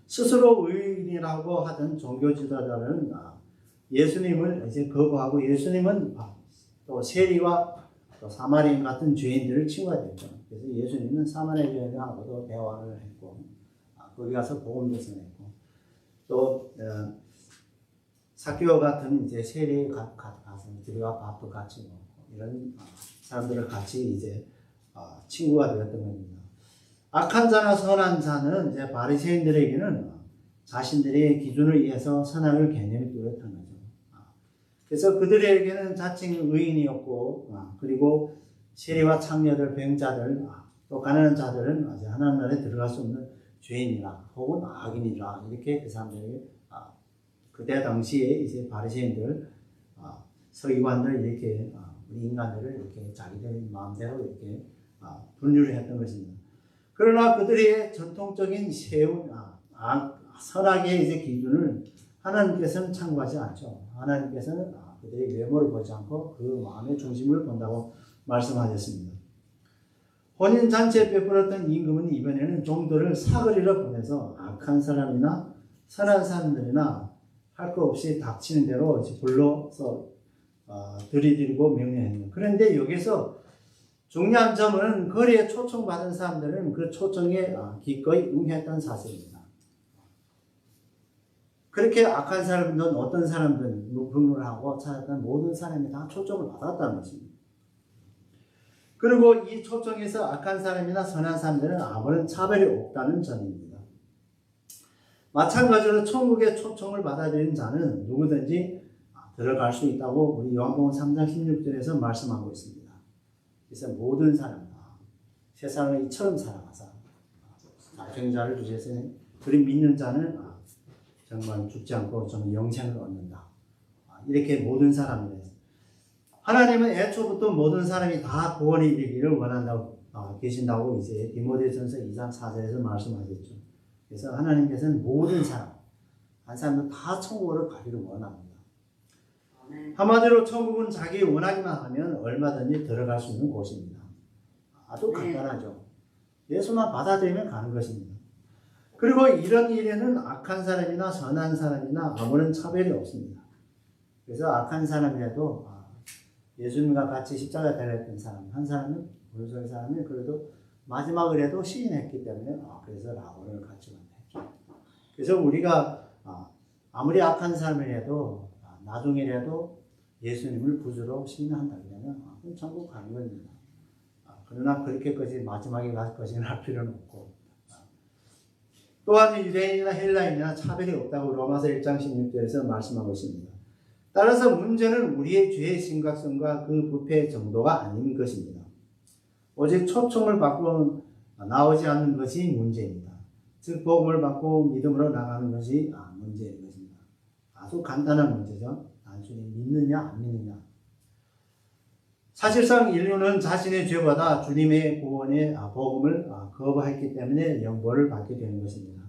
스스로 의인이라고 하던 종교 지도자들은 예수님을 이제 거부하고 예수님은 또 세리와 또 사마리인 같은 죄인들을 칭호했죠. 그래서 예수님은 사마리아 죄인하고도 대화를 했고 거기 가서 복음도 전했고 또 사케오 같은 이제 세리에 가서 들어가 밥도 같이 먹고 이런 사람들을 같이 이제 친구가 되었던 겁니다. 악한 자나 선한 자는 이제 바리새인들에게는 자신들의 기준을 위해서 선악을 개념이 뚜렷한 거죠. 그래서 그들에게는 자칭 의인이었고 그리고 세리와 창녀들, 병자들, 또 가난한 자들은 아직 하나님 나라에 들어갈 수 없는 죄인이라 혹은 악인이라 이렇게 그 사람들이 그때 당시에 이제 바리새인들, 서기관들 이렇게 우리 인간들을 이렇게 자기들 마음대로 이렇게 분류를 했던 것입니다. 그러나 그들의 전통적인 선악의 이제 기준을 하나님께서는 참고하지 않죠. 하나님께서는 그들의 외모를 보지 않고 그 마음의 중심을 본다고 말씀하셨습니다. 혼인 잔치에 베풀었던 임금은 이번에는 종들을 사거리로 보내서 악한 사람이나 선한 사람들이나 할 것 없이 닥치는 대로 불러서 들이들고 명령했습니다. 그런데 여기서 중요한 점은 거리에 초청받은 사람들은 그 초청에 기꺼이 응했다는 사실입니다. 그렇게 악한 사람들은 어떤 사람들은 불문을 하고 찾았던 모든 사람이 다 초청을 받았다는 것입니다. 그리고 이 초청에서 악한 사람이나 선한 사람들은 아무런 차별이 없다는 점입니다. 마찬가지로 천국의 초청을 받아들인 자는 누구든지 들어갈 수 있다고 우리 요한복음 3장 16절에서 말씀하고 있습니다. 그래서 모든 사람 세상을 이처럼 사랑하사 자생자를 주셨으니 그를 믿는 자는 정말 죽지 않고 좀 영생을 얻는다. 이렇게 모든 사람들 하나님은 애초부터 모든 사람이 다 구원에 이르기를 원한다고 계신다고 이제 디모데전서 2장 4절에서 말씀하셨죠. 그래서 하나님께서는 모든 사람 한 사람도 다 천국으로 가기를 원합니다. 한마디로 천국은 자기 원하기만 하면 얼마든지 들어갈 수 있는 곳입니다. 아주 간단하죠. 예수만 받아들이면 가는 것입니다. 그리고 이런 일에는 악한 사람이나 선한 사람이나 아무런 차별이 없습니다. 그래서 악한 사람이라도 예수님과 같이 십자가 달렸던 사람, 한 사람은 오른손의 사람이 그래도 마지막으로도 시인했기 때문에 그래서 라오를 같이 만났죠. 그래서 우리가 아무리 악한 사람이라도 나중에라도 예수님을 구주로 시인한다 그러면 천국 가는 겁니다. 그러나 그렇게까지 마지막에 갈 것이는 할 필요는 없고 또한 유대인이나 헬라인이나 차별이 없다고 로마서 1장 16절에서 말씀하고 있습니다. 따라서 문제는 우리의 죄의 심각성과 그 부패의 정도가 아닌 것입니다. 오직 초청을 받고 나오지 않는 것이 문제입니다. 즉 복음을 받고 믿음으로 나가는 것이 문제인 것입니다. 아주 간단한 문제죠. 단순히 믿느냐 안 믿느냐. 사실상 인류는 자신의 죄보다 주님의 구원의 복음을 거부했기 때문에 영벌을 받게 되는 것입니다.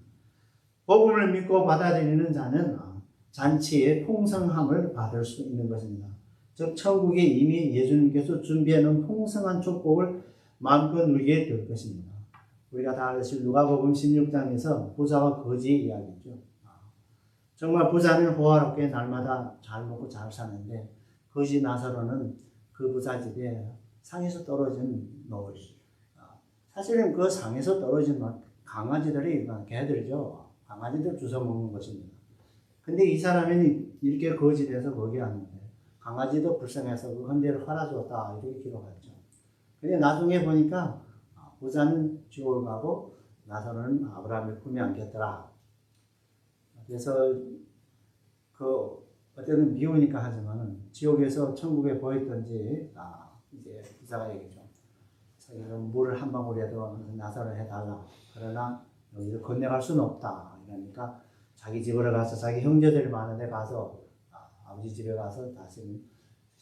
복음을 믿고 받아들이는 자는 잔치의 풍성함을 받을 수 있는 것입니다. 즉 천국에 이미 예수님께서 준비해놓은 풍성한 축복을 마음껏 누리게 될 것입니다. 우리가 다 아실 누가복음 16장에서 부자와 거지 이야기죠. 정말 부자는 호화롭게 날마다 잘 먹고 잘 사는데 거지 나사로는 그 부자 집에 상에서 떨어진 노을. 사실은 그 상에서 떨어진 강아지들이 개들이죠. 강아지들 주워 먹는 것입니다. 근데 이 사람은 이렇게 거짓해서 거기 왔는데 강아지도 불쌍해서 그 헌대를 팔아줬다 이렇게 기록하죠. 근데 나중에 보니까 부자는 지옥을 가고 나사로는 아브라함의 품에 안겼더라. 그래서 그 어쨌든 미우니까 하지만은 지옥에서 천국에 보였던지 이제 부자가 얘기죠. 물을 한 방울이라도 나사로 해달라. 그러나 여기를 건너갈 수는 없다. 그러니까 자기 집으로 가서 자기 형제들이 많은데 가서 아버지 집에 가서 다시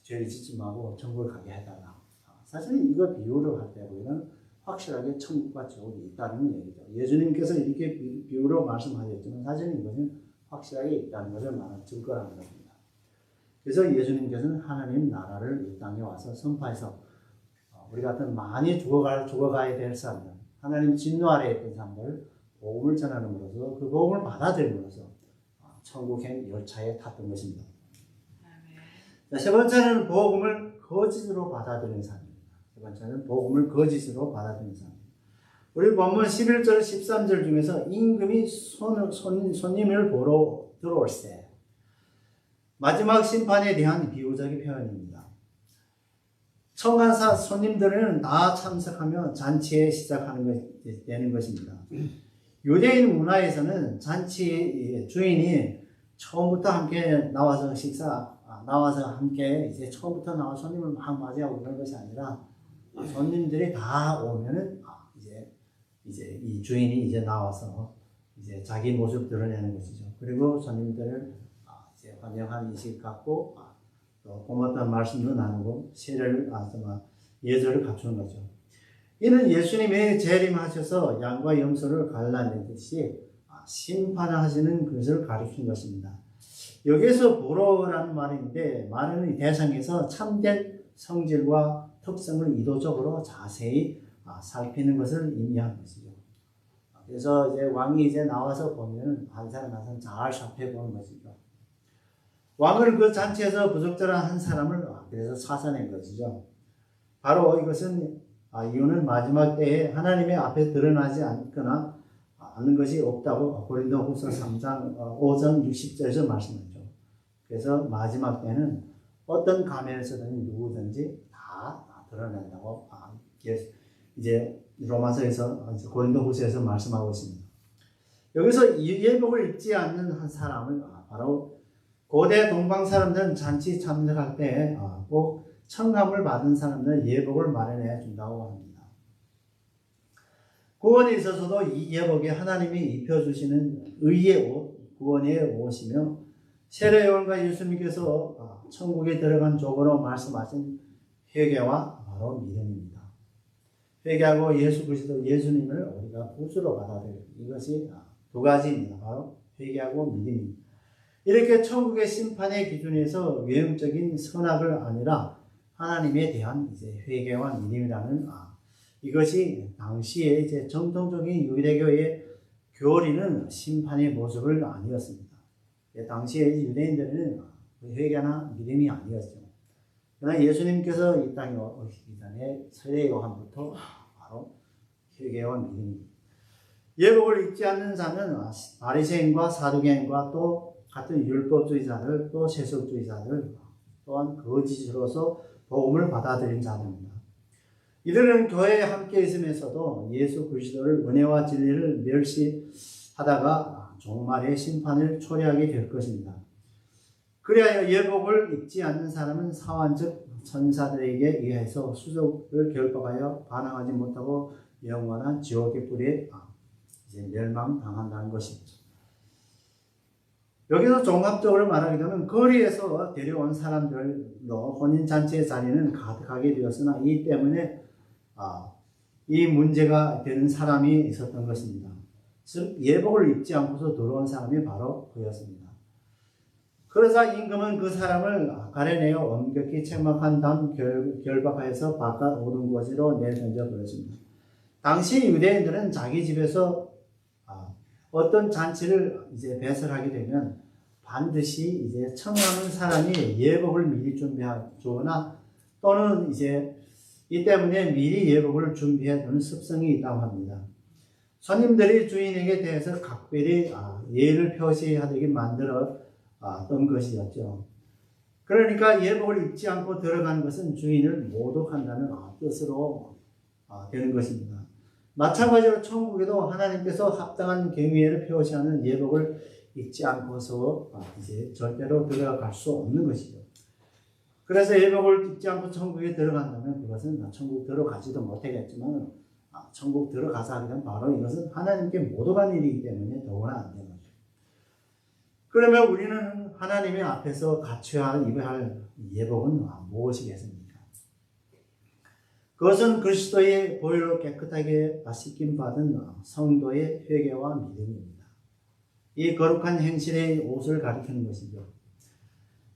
죄를 짓지 말고 천국을 가게 해달라. 사실은 이거 비유로 할 때 우리는 확실하게 천국과 지옥이 있다는 얘기죠. 예수님께서 이렇게 비유로 말씀하셨지만 사실은 이것은 확실하게 있다는 것을 말하는 증거라는 것입니다. 그래서 예수님께서는 하나님 나라를 이 땅에 와서 선포해서 우리 같은 많이 죽어가야 될 사람들, 하나님 진노 아래에 있던 사람들 복음을 전하는으로서 그 복음을 받아들임으로써 천국행 열차에 탔던 것입니다. 세 번째는 복음을 거짓으로 받아들이는 사람입니다. 세 번째는 복음을 거짓으로 받아들이는 사람입니다. 우리 본문 11절 13절 중에서 임금이 손님을 보러 들어올 때 마지막 심판에 대한 비유적인 표현입니다. 청간사 손님들은 다 참석하며 잔치에 시작하는 되는 것입니다. 유대인 문화에서는 잔치의 주인이 처음부터 함께 나와서 나와서 함께 이제 처음부터 나와 손님을 막 맞이하고 그런 것이 아니라 손님들이 다 오면은 이제 이 주인이 이제 나와서 이제 자기 모습 드러내는 것이죠. 그리고 손님들을 이제 환영하는 의식 갖고 또 고맙다는 말씀도 나누고 예절을 갖추는 거죠. 이는 예수님이 재림하셔서 양과 염소를 갈라내듯이 심판하시는 것을 가리킨 것입니다. 여기서 보로라는 말인데 말은 이 대상에서 참된 성질과 특성을 의도적으로 자세히 살피는 것을 의미하는 것이죠. 그래서 이제 왕이 이제 나와서 보면은 한 사람 한 사람 잘 살펴보는 것이죠. 왕을 그 잔치에서 부적절한 한 사람을 그래서 사사낸 것이죠. 바로 이것은 이유는 마지막 때에 하나님의 앞에 드러나지 않거나 않는 것이 없다고 고린도후서 3장 5장 60절에서 말씀하죠. 그래서 마지막 때는 어떤 가면에서든 누구든지 다 드러낸다고 이제 로마서에서 고린도후서에서 말씀하고 있습니다. 여기서 예복을 입지 않는 한 사람은 바로 고대 동방 사람들은 잔치 참석할 때 꼭 청함을 받은 사람들은 예복을 마련해 준다고 합니다. 구원에 있어서도 이 예복에 하나님이 입혀주시는 의의 옷, 구원의 옷이며 세례 요한과 예수님께서 천국에 들어간 조건으로 말씀하신 회개와 바로 믿음입니다. 회개하고 예수 그리스도 예수님을 우리가 구주로 받아들이고 이것이 두 가지입니다. 바로 회개하고 믿음입니다. 이렇게 천국의 심판의 기준에서 외형적인 선악을 아니라 하나님에 대한 이제 회개와 믿음이라는 이것이 당시에 이제 정통적인 유대교의 교리는 심판의 모습을 아니었습니다. 당시에 유대인들은 회개나 믿음이 아니었죠. 그러나 예수님께서 이 땅에 오시기 전에 세례 요한부터 바로 회개와 믿음입니다. 예복을 입지 않는 자는 바리새인과 사두개인과 또 같은 율법주의자들 또 세속주의자들 또한 거짓으로서 복음을 받아들인 자들입니다. 이들은 교회에 함께 있으면서도 예수 그리스도를 은혜와 진리를 멸시하다가 종말의 심판을 초래하게 될 것입니다. 그리하여 예복을 입지 않는 사람은 사환적 천사들에게 의해서 수족을 결박하여 반항하지 못하고 영원한 지옥의 불에 이제 멸망당한다는 것입니다. 여기서 종합적으로 말하게 되면 거리에서 데려온 사람들로 혼인잔치의 자리는 가득하게 되었으나 이 때문에 이 문제가 되는 사람이 있었던 것입니다. 즉 예복을 입지 않고서 들어온 사람이 바로 그였습니다. 그러자 임금은 그 사람을 가려내어 엄격히 책망한 다음 결박하여서 바깥 오둔거지로 내던져 버렸습니다. 당시 유대인들은 자기 집에서 어떤 잔치를 이제 배설하게 되면 반드시 이제 청하는 사람이 예복을 미리 준비해 주거나 또는 이제 이 때문에 미리 예복을 준비해 두는 습성이 있다고 합니다. 손님들이 주인에게 대해서 각별히 예의를 표시하게 만들었던 것이었죠. 그러니까 예복을 입지 않고 들어가는 것은 주인을 모독한다는 뜻으로 되는 것입니다. 마찬가지로 천국에도 하나님께서 합당한 경외를 표시하는 예복을 입지 않고서 이제 절대로 들어갈 수 없는 것이죠. 그래서 예복을 입지 않고 천국에 들어간다면 그것은 천국 들어가지도 못하겠지만 천국 들어가서 하게 되면 바로 이것은 하나님께 모독한 일이기 때문에 더구나 안 되는 거죠. 그러면 우리는 하나님의 앞에서 갖춰야 입어야 할 예복은 무엇이겠습니까? 그것은 그리스도의 보혈로 깨끗하게 씻김 받은 성도의 회개와 믿음입니다. 이 거룩한 행실의 옷을 가리키는 것이죠.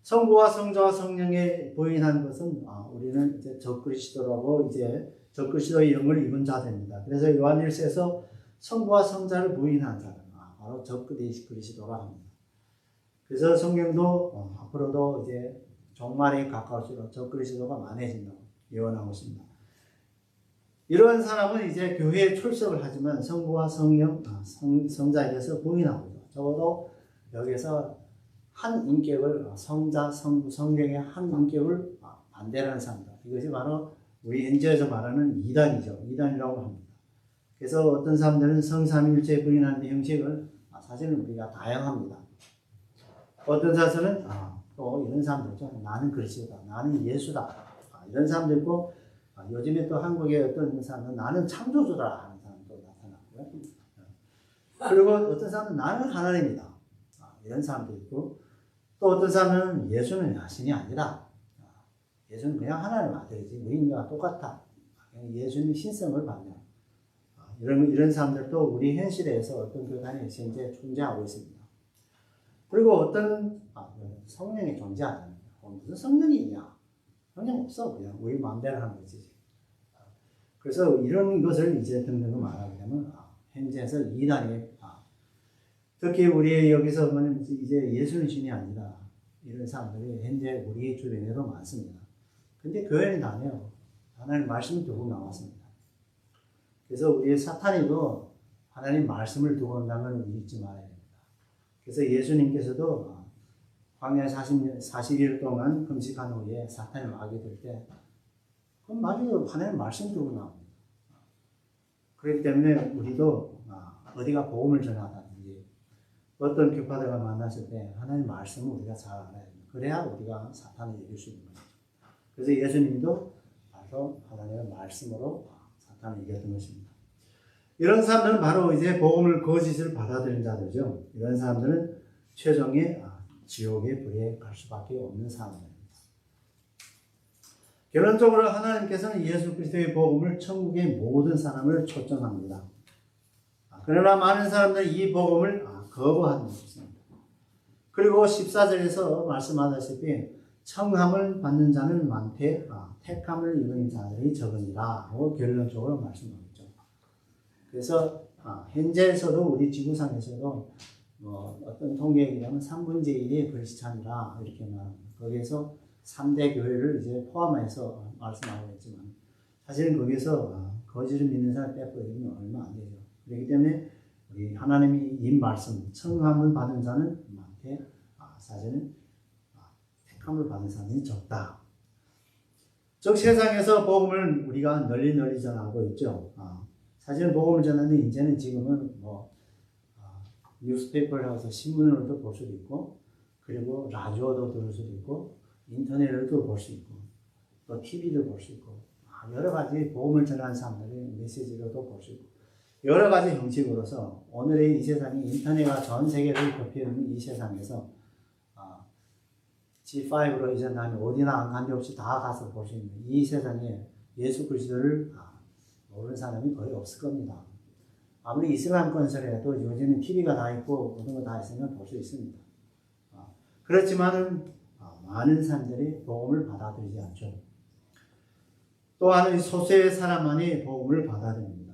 성부와 성자와 성령에 부인한 것은 우리는 이제 적그리스도라고 이제 적그리스도의 영을 입은 자들입니다. 그래서 요한일서에서 성부와 성자를 부인한 자는 바로 적그리스도라 합니다. 그래서 성경도 앞으로도 이제 종말에 가까울수록 적그리스도가 많아진다고 예언하고 있습니다. 이런 사람은 이제 교회에 출석을 하지만 성부와 성령, 성자에 대해서 부인하고 있죠. 적어도 여기서 한 인격을 성자, 성부, 성령의 한 인격을 반대하는 사람들. 이것이 바로 우리 현지에서 말하는 이단이죠. 이단이라고 합니다. 그래서 어떤 사람들은 성삼일체 부인하는 형식을 사실은 우리가 다양합니다. 어떤 사람은 또 이런 사람들 있죠. 나는 그리스도다. 나는 예수다. 이런 사람도 있고 요즘에 또 한국의 어떤 사람은 나는 창조주다 하는 사람도 나타나고요. 그리고 어떤 사람은 나는 하나님이다. 이런 사람도 있고 또 어떤 사람은 예수는 신이 아니라 예수는 그냥 하나님 아들이지 우리가 똑같아. 예수님 신성을 받는 이런 사람들도 우리 현실에서 어떤 교단에 현재 존재하고 있습니다. 그리고 어떤 성령이 존재하잖아요. 무슨 성령이 있냐? 성령 없어. 그냥 우리 마음대로 하는 거지. 그래서 이런 것을 이제 등등 말하게 되면 현재에서 이단이 특히 우리 여기서 보면 이제 예수는 신이 아니다. 이런 사람들이 현재 우리 주변에도 많습니다. 근데 교회는 다녀요. 하나님 말씀을 두고 나왔습니다. 그래서 우리 사탄이도 하나님 말씀을 두고 온다는 걸 잊지 말아야 됩니다. 그래서 예수님께서도 광야 40일 동안 금식한 후에 사탄이 마귀 들 때 그럼 마귀도 하나님 말씀 두고 나옵니다. 그렇기 때문에 우리도 어디가 복음을 전하다든지 어떤 교파들과 만났을 때 하나님 말씀을 우리가 잘 알아야 됩니다. 그래야 우리가 사탄을 이길 수 있는 거죠. 그래서 예수님도 바로 하나님의 말씀으로 사탄을 이겼던 것입니다. 이런 사람들은 바로 이제 복음을 거짓을 받아들인 자들이죠. 이런 사람들은 최종의 지옥의 불에 갈 수밖에 없는 사람들입니다. 결론적으로 하나님께서는 예수 그리스도의 복음을 천국의 모든 사람을 초청합니다. 그러나 많은 사람들은 이 복음을 거부하는 것입니다. 그리고 14절에서 말씀하다시피 청함을 받는 자는 많되 택함을 입은 자들이 적으니라 하고 결론적으로 말씀하죠. 그래서 현재에서도 우리 지구상에서도 어떤 통계에 의하면 3분의 1이 불시찬이라 이렇게 말합니다. 거기에서 3대 교회를 이제 포함해서 말씀하고 있지만 사실은 거기서 거짓을 믿는 사람 빼버리면 얼마 안 되죠. 그렇기 때문에 우리 하나님이 이 말씀 청함을 받은 자는 많되 사실은 택함을 받은 사람이 적다. 즉 세상에서 복음을 우리가 널리 전하고 있죠. 사실 복음을 전하는 이제는 지금은 뉴스페이퍼를 해서 신문으로도 볼 수도 있고 그리고 라디오도 들을 수도 있고 인터넷으로도 볼 수 있고 또 TV도 볼 수 있고 여러 가지 복음을 전하는 사람들의 메시지로도 볼 수 있고 여러 가지 형식으로서 오늘의 이 세상이 인터넷과 전 세계를 덮여있는 이 세상에서 G5로 이전하면 어디나 관계없이 다 가서 볼 수 있는 이 세상에 예수 그리스도를 모르는 사람이 거의 없을 겁니다. 아무리 이슬람 건설해도 요즘은 TV가 다 있고 모든 거 다 있으면 볼 수 있습니다. 그렇지만은 많은 사람들이 복음을 받아들이지 않죠. 또한 소수의 사람만이 복음을 받아들입니다.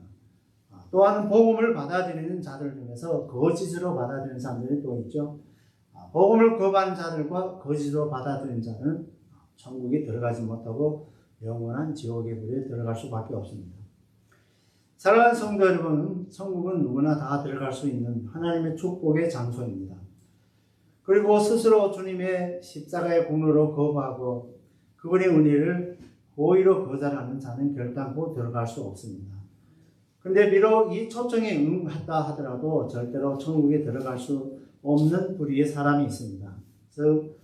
또한 복음을 받아들이는 자들 중에서 거짓으로 받아들이는 사람들이 또 있죠. 복음을 거부한 자들과 거짓으로 받아들인 자는 천국에 들어가지 못하고 영원한 지옥의 불에 들어갈 수밖에 없습니다. 사랑하는 성도 여러분, 천국은 누구나 다 들어갈 수 있는 하나님의 축복의 장소입니다. 그리고 스스로 주님의 십자가의 공로로 거부하고 그분의 은혜를 고의로 거절하는 자는 결단코 들어갈 수 없습니다. 그런데 비록 이 초청에 응했다 하더라도 절대로 천국에 들어갈 수 없는 부류의 사람이 있습니다. 즉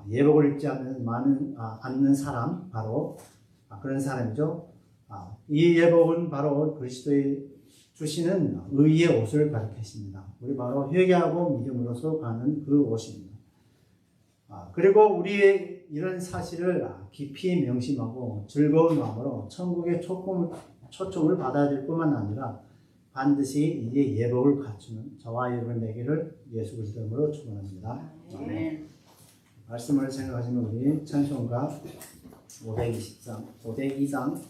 예복을 입지 않는 사람, 바로 그런 사람이죠. 이 예복은 바로 그리스도의 주시는 의의 옷을 가리키십니다. 우리 바로 회개하고 믿음으로써 가는 그 옷입니다. 그리고 우리의 이런 사실을 깊이 명심하고 즐거운 마음으로 천국의 초청을 받아야 될 뿐만 아니라 반드시 이 예복을 갖추는 저와 여러분 되기를 예수 그리스도 이름으로 축원합니다. 아멘. 말씀을 생각하시는 우리 찬송가 502장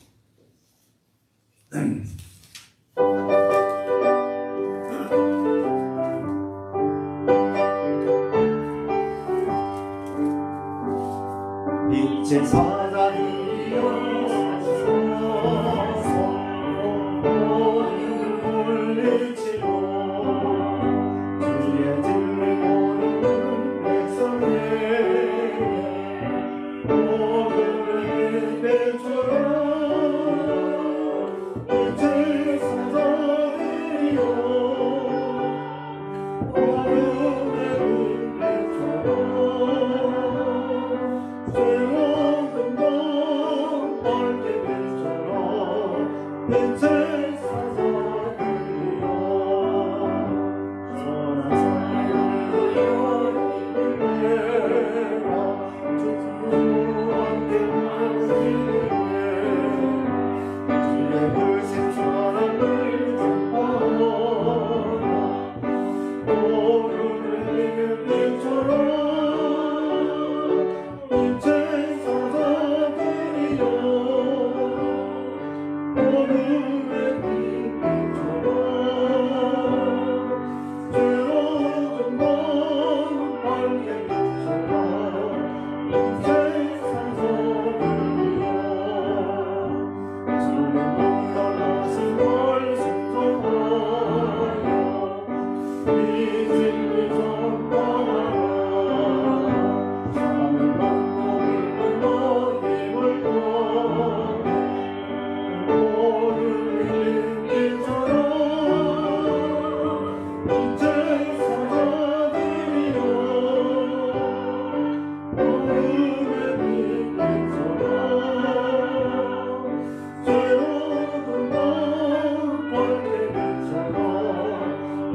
빛의 사자리여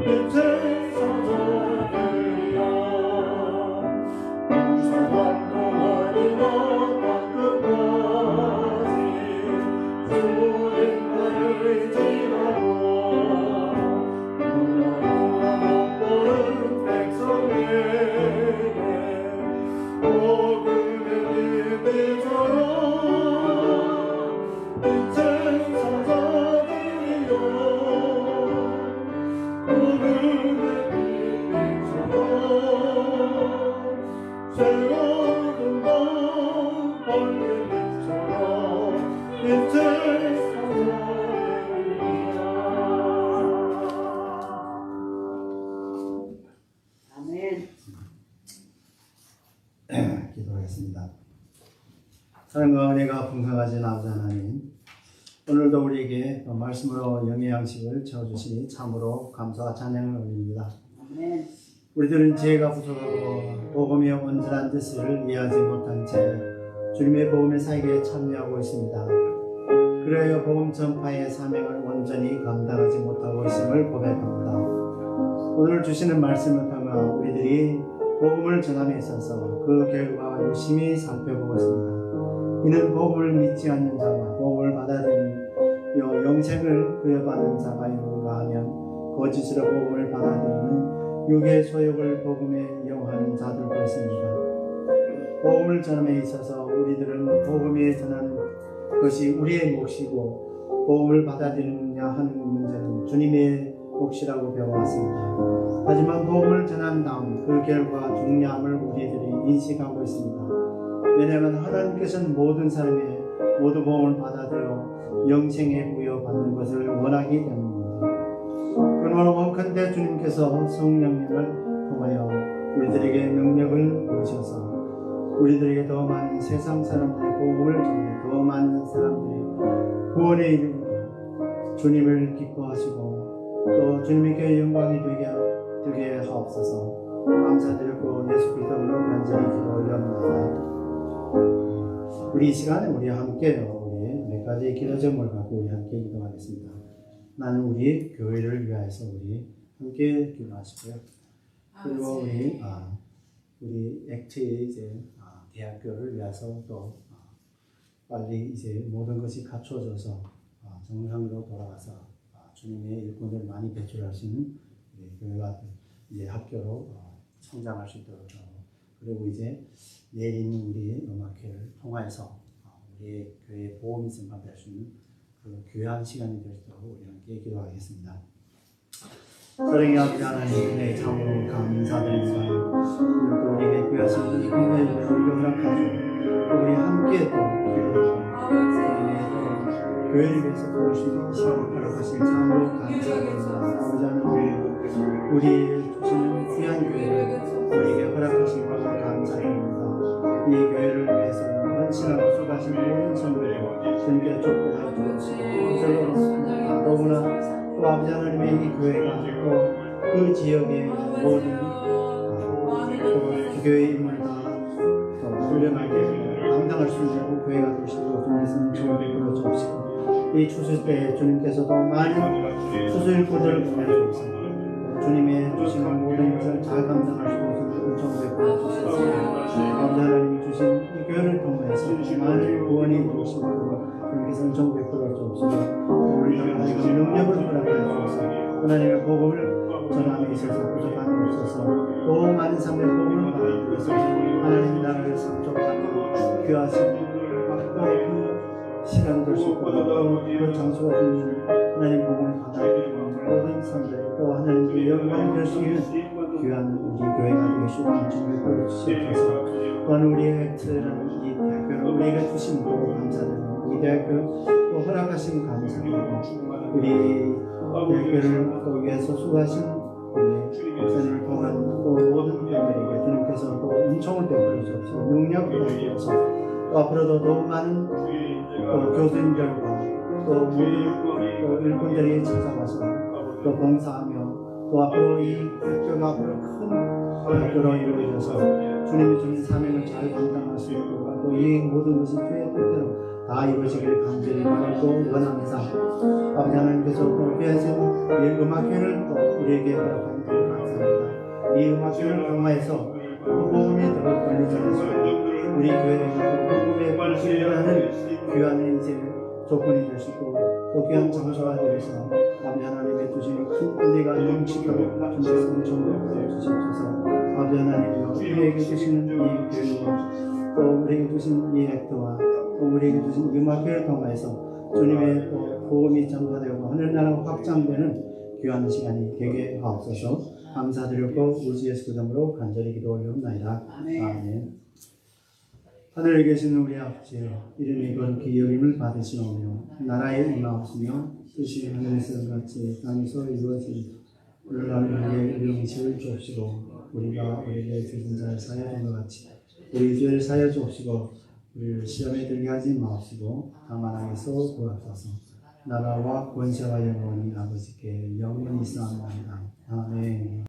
이제 사자들이여 사랑 동안이 너던 끝까지 수행하를 지나고 누나누나 못보는 백성에게 어금의 비비처럼 이제 사자들이여 새로운 날 밝은 빛처럼 이제 사자들이여 아멘. 기도하겠습니다. 사랑과 은혜가 풍성하신 아버지 하나님, 오늘도 우리에게 말씀으로 영의 양식을 채워주시니 참으로 감사와 찬양을 올립니다. 아멘. 우리들은 지혜가 부족하고 복음의 온전한 뜻을 이해하지 못한 채 주님의 복음의 사역에 참여하고 있습니다. 그래야 복음 전파의 사명을 온전히 감당하지 못하고 있음을 고백합니다. 오늘 주시는 말씀을 통해 우리들이 복음을 전함에 있어서 그 결과 유심히 살펴보고 있습니다. 이는 복음을 믿지 않는 자와 복음을 받아들이며 영생을 부여받은 자가 있는가 하면 거짓으로 복음을 받아들이는 육의 소욕을 복음에 이용하는 자들도 있습니다. 복음을 전함에 있어서 우리들은 복음에 전하는 것이 우리의 몫이고 복음을 받아들이느냐 하는 문제는 주님의 몫이라고 배워왔습니다. 하지만 복음을 전한 다음 그 결과 중요함을 우리들이 인식하고 있습니다. 왜냐하면 하나님께서는 모든 사람이 모두 복음을 받아들여 영생에 부여받는 것을 원하기 때문입니다. 그러므로 원컨대 주님께서 성령님을 통하여 우리들에게 능력을 주셔서 우리들에게 더 많은 세상 사람들의 복음을 전해 더 많은 사람들이 구원에 이르고 주님을 기뻐하시고 또 주님께 영광이 되게 하옵소서. 감사드리고 예수 그리스도로 간절히 기도 올려옵니다. 우리 이 시간에 우리 함께요. 우리 몇 가지 기도 제목을 갖고 우리 함께 기도하겠습니다. 나는 우리 교회를 위하여서 우리 함께 기도하시고요. 그리고 우리 액트의 이제 대학교를 위해서 또 빨리 이제 모든 것이 갖춰져서 정상으로 돌아가서 주님의 일꾼을 많이 배출할 수 있는 교회가 이제 학교로 성장할 수 있도록 그리고 이제 내일 있는 우리 음악회를 통해서 우리 교회의 보험이 받을 수 있는 그 귀한 시간이 될 수 있도록 우리 함께 기도하겠습니다. 사랑의 아버지 하나님, 네, 참으로 감사드립니다. 또 우리에게 귀하신 이 은혜를 우리가 허락하시고 또 우리 함께 또 교회를 위해서 도울 수 있는 시간을 허락하신 참으로 감사드립니다. 아버지 하나님, 우리 주시는 귀한 교회를 우리에게 허락하신 것을 감사드립니다. 이 교회를 위해서 헌신하고 수고하신 모든 성도들 주님께 축복하여 주옵시고 더구나 또 아버지 하나님의 이 교회가 또 그 지역의 모든 또 교회 인물을 다 훈련하게 감당할 수 있는 교회가 되시고 주님께서는 저를 주옵시고 이 추수 때에 주님께서도 많은 추수 일꾼들을 보내주옵소서. 주님의 주시는 모든 것을 잘 감당할 수 있는 은총 베풀어 주셔서 아버지 하나님이 주신 이 교회를 통해서 많은 구원이 이루어지고 주님께서 은총 베풀어 주옵시고 우리가 가지고 능력을 허락하여 주옵소서. 하나님의 복음을 전함에 있어서 부족한 데 없어서 또 많은 삶의 복음을 받기 위해서 하나님 나라를 상속하는 귀하신 또 그 시간이 될 수 있고 또 그 장소가 되는 하나님 복음을 받아들이는 모든 사람들 또 하나님께 영광이 될 수 있는 귀한 우리 교회가 되시고 주님을 보여주시옵소서. 또한 우리의 특별한 이 대학교를 우리에게 주신 도 감사드립니다. 이 대학교 또 허락하신 감사드리고 우리 대학교를 또 위해서 수고하신 우리 목사님을 통한 또 모든 분들에게 주님께서 또 은총을 베풀어 주옵소서. 능력을 베풀어서 또 앞으로도 더 많은 또 교수님들과 또 모든 또 일꾼들이 찾아가서 또 봉사하며 또 앞으로 이 학교가 앞으로 큰 학교로 이루어져서 주님이 주신 사명을 잘 감당할 수 있고 또 이 모든 것이 주의 뜻대로 다 이루어지기를 간절히 바라고 원합니다. 아버지 하나님께서 또 귀하신 이 음악회를 또 우리에게 허락한 것 감사합니다. 이 음악회를 통하여서 복음이 더 빨리 전해지고 우리 교회에 복음의 불신이라는 귀한 인생을 조건이 되시고 또 귀한 장소가 되어서 아버지 하나님의 주신 큰 은혜가 넘치도록 준비성 전부를 주시옵소서. 아버지 하나님이여 우리에게 주시는 이 교회와 또 우리에게 주신 이 액터와 또 우리에게 주신 음악회를 통하여서 주님의 또 복음이 전파되고 하늘나라가 확장되는 귀한 시간이 되게 하옵소서. 감사드리고 우리 주 예수 그름으로 간절히 기도 올리옵나이다. 아멘. 하늘에 계신 우리 아버지여, 이름이 거룩히 여김을 받으시오며 나라에 임하옵시며 뜻이 하늘에서 같이 땅에서 이루어지리다. 오늘날 우리에게 일용식을 주옵시고 우리가 우리에게 죄진 자를 사하여 준 것 같이 우리 죄를 사하여 주옵시고 우리를 시험에 들게 하지 마옵시고 다만 악에서 구하소서. 나라와 권세와 영광이 아버지께 영원히 있사옵나이다.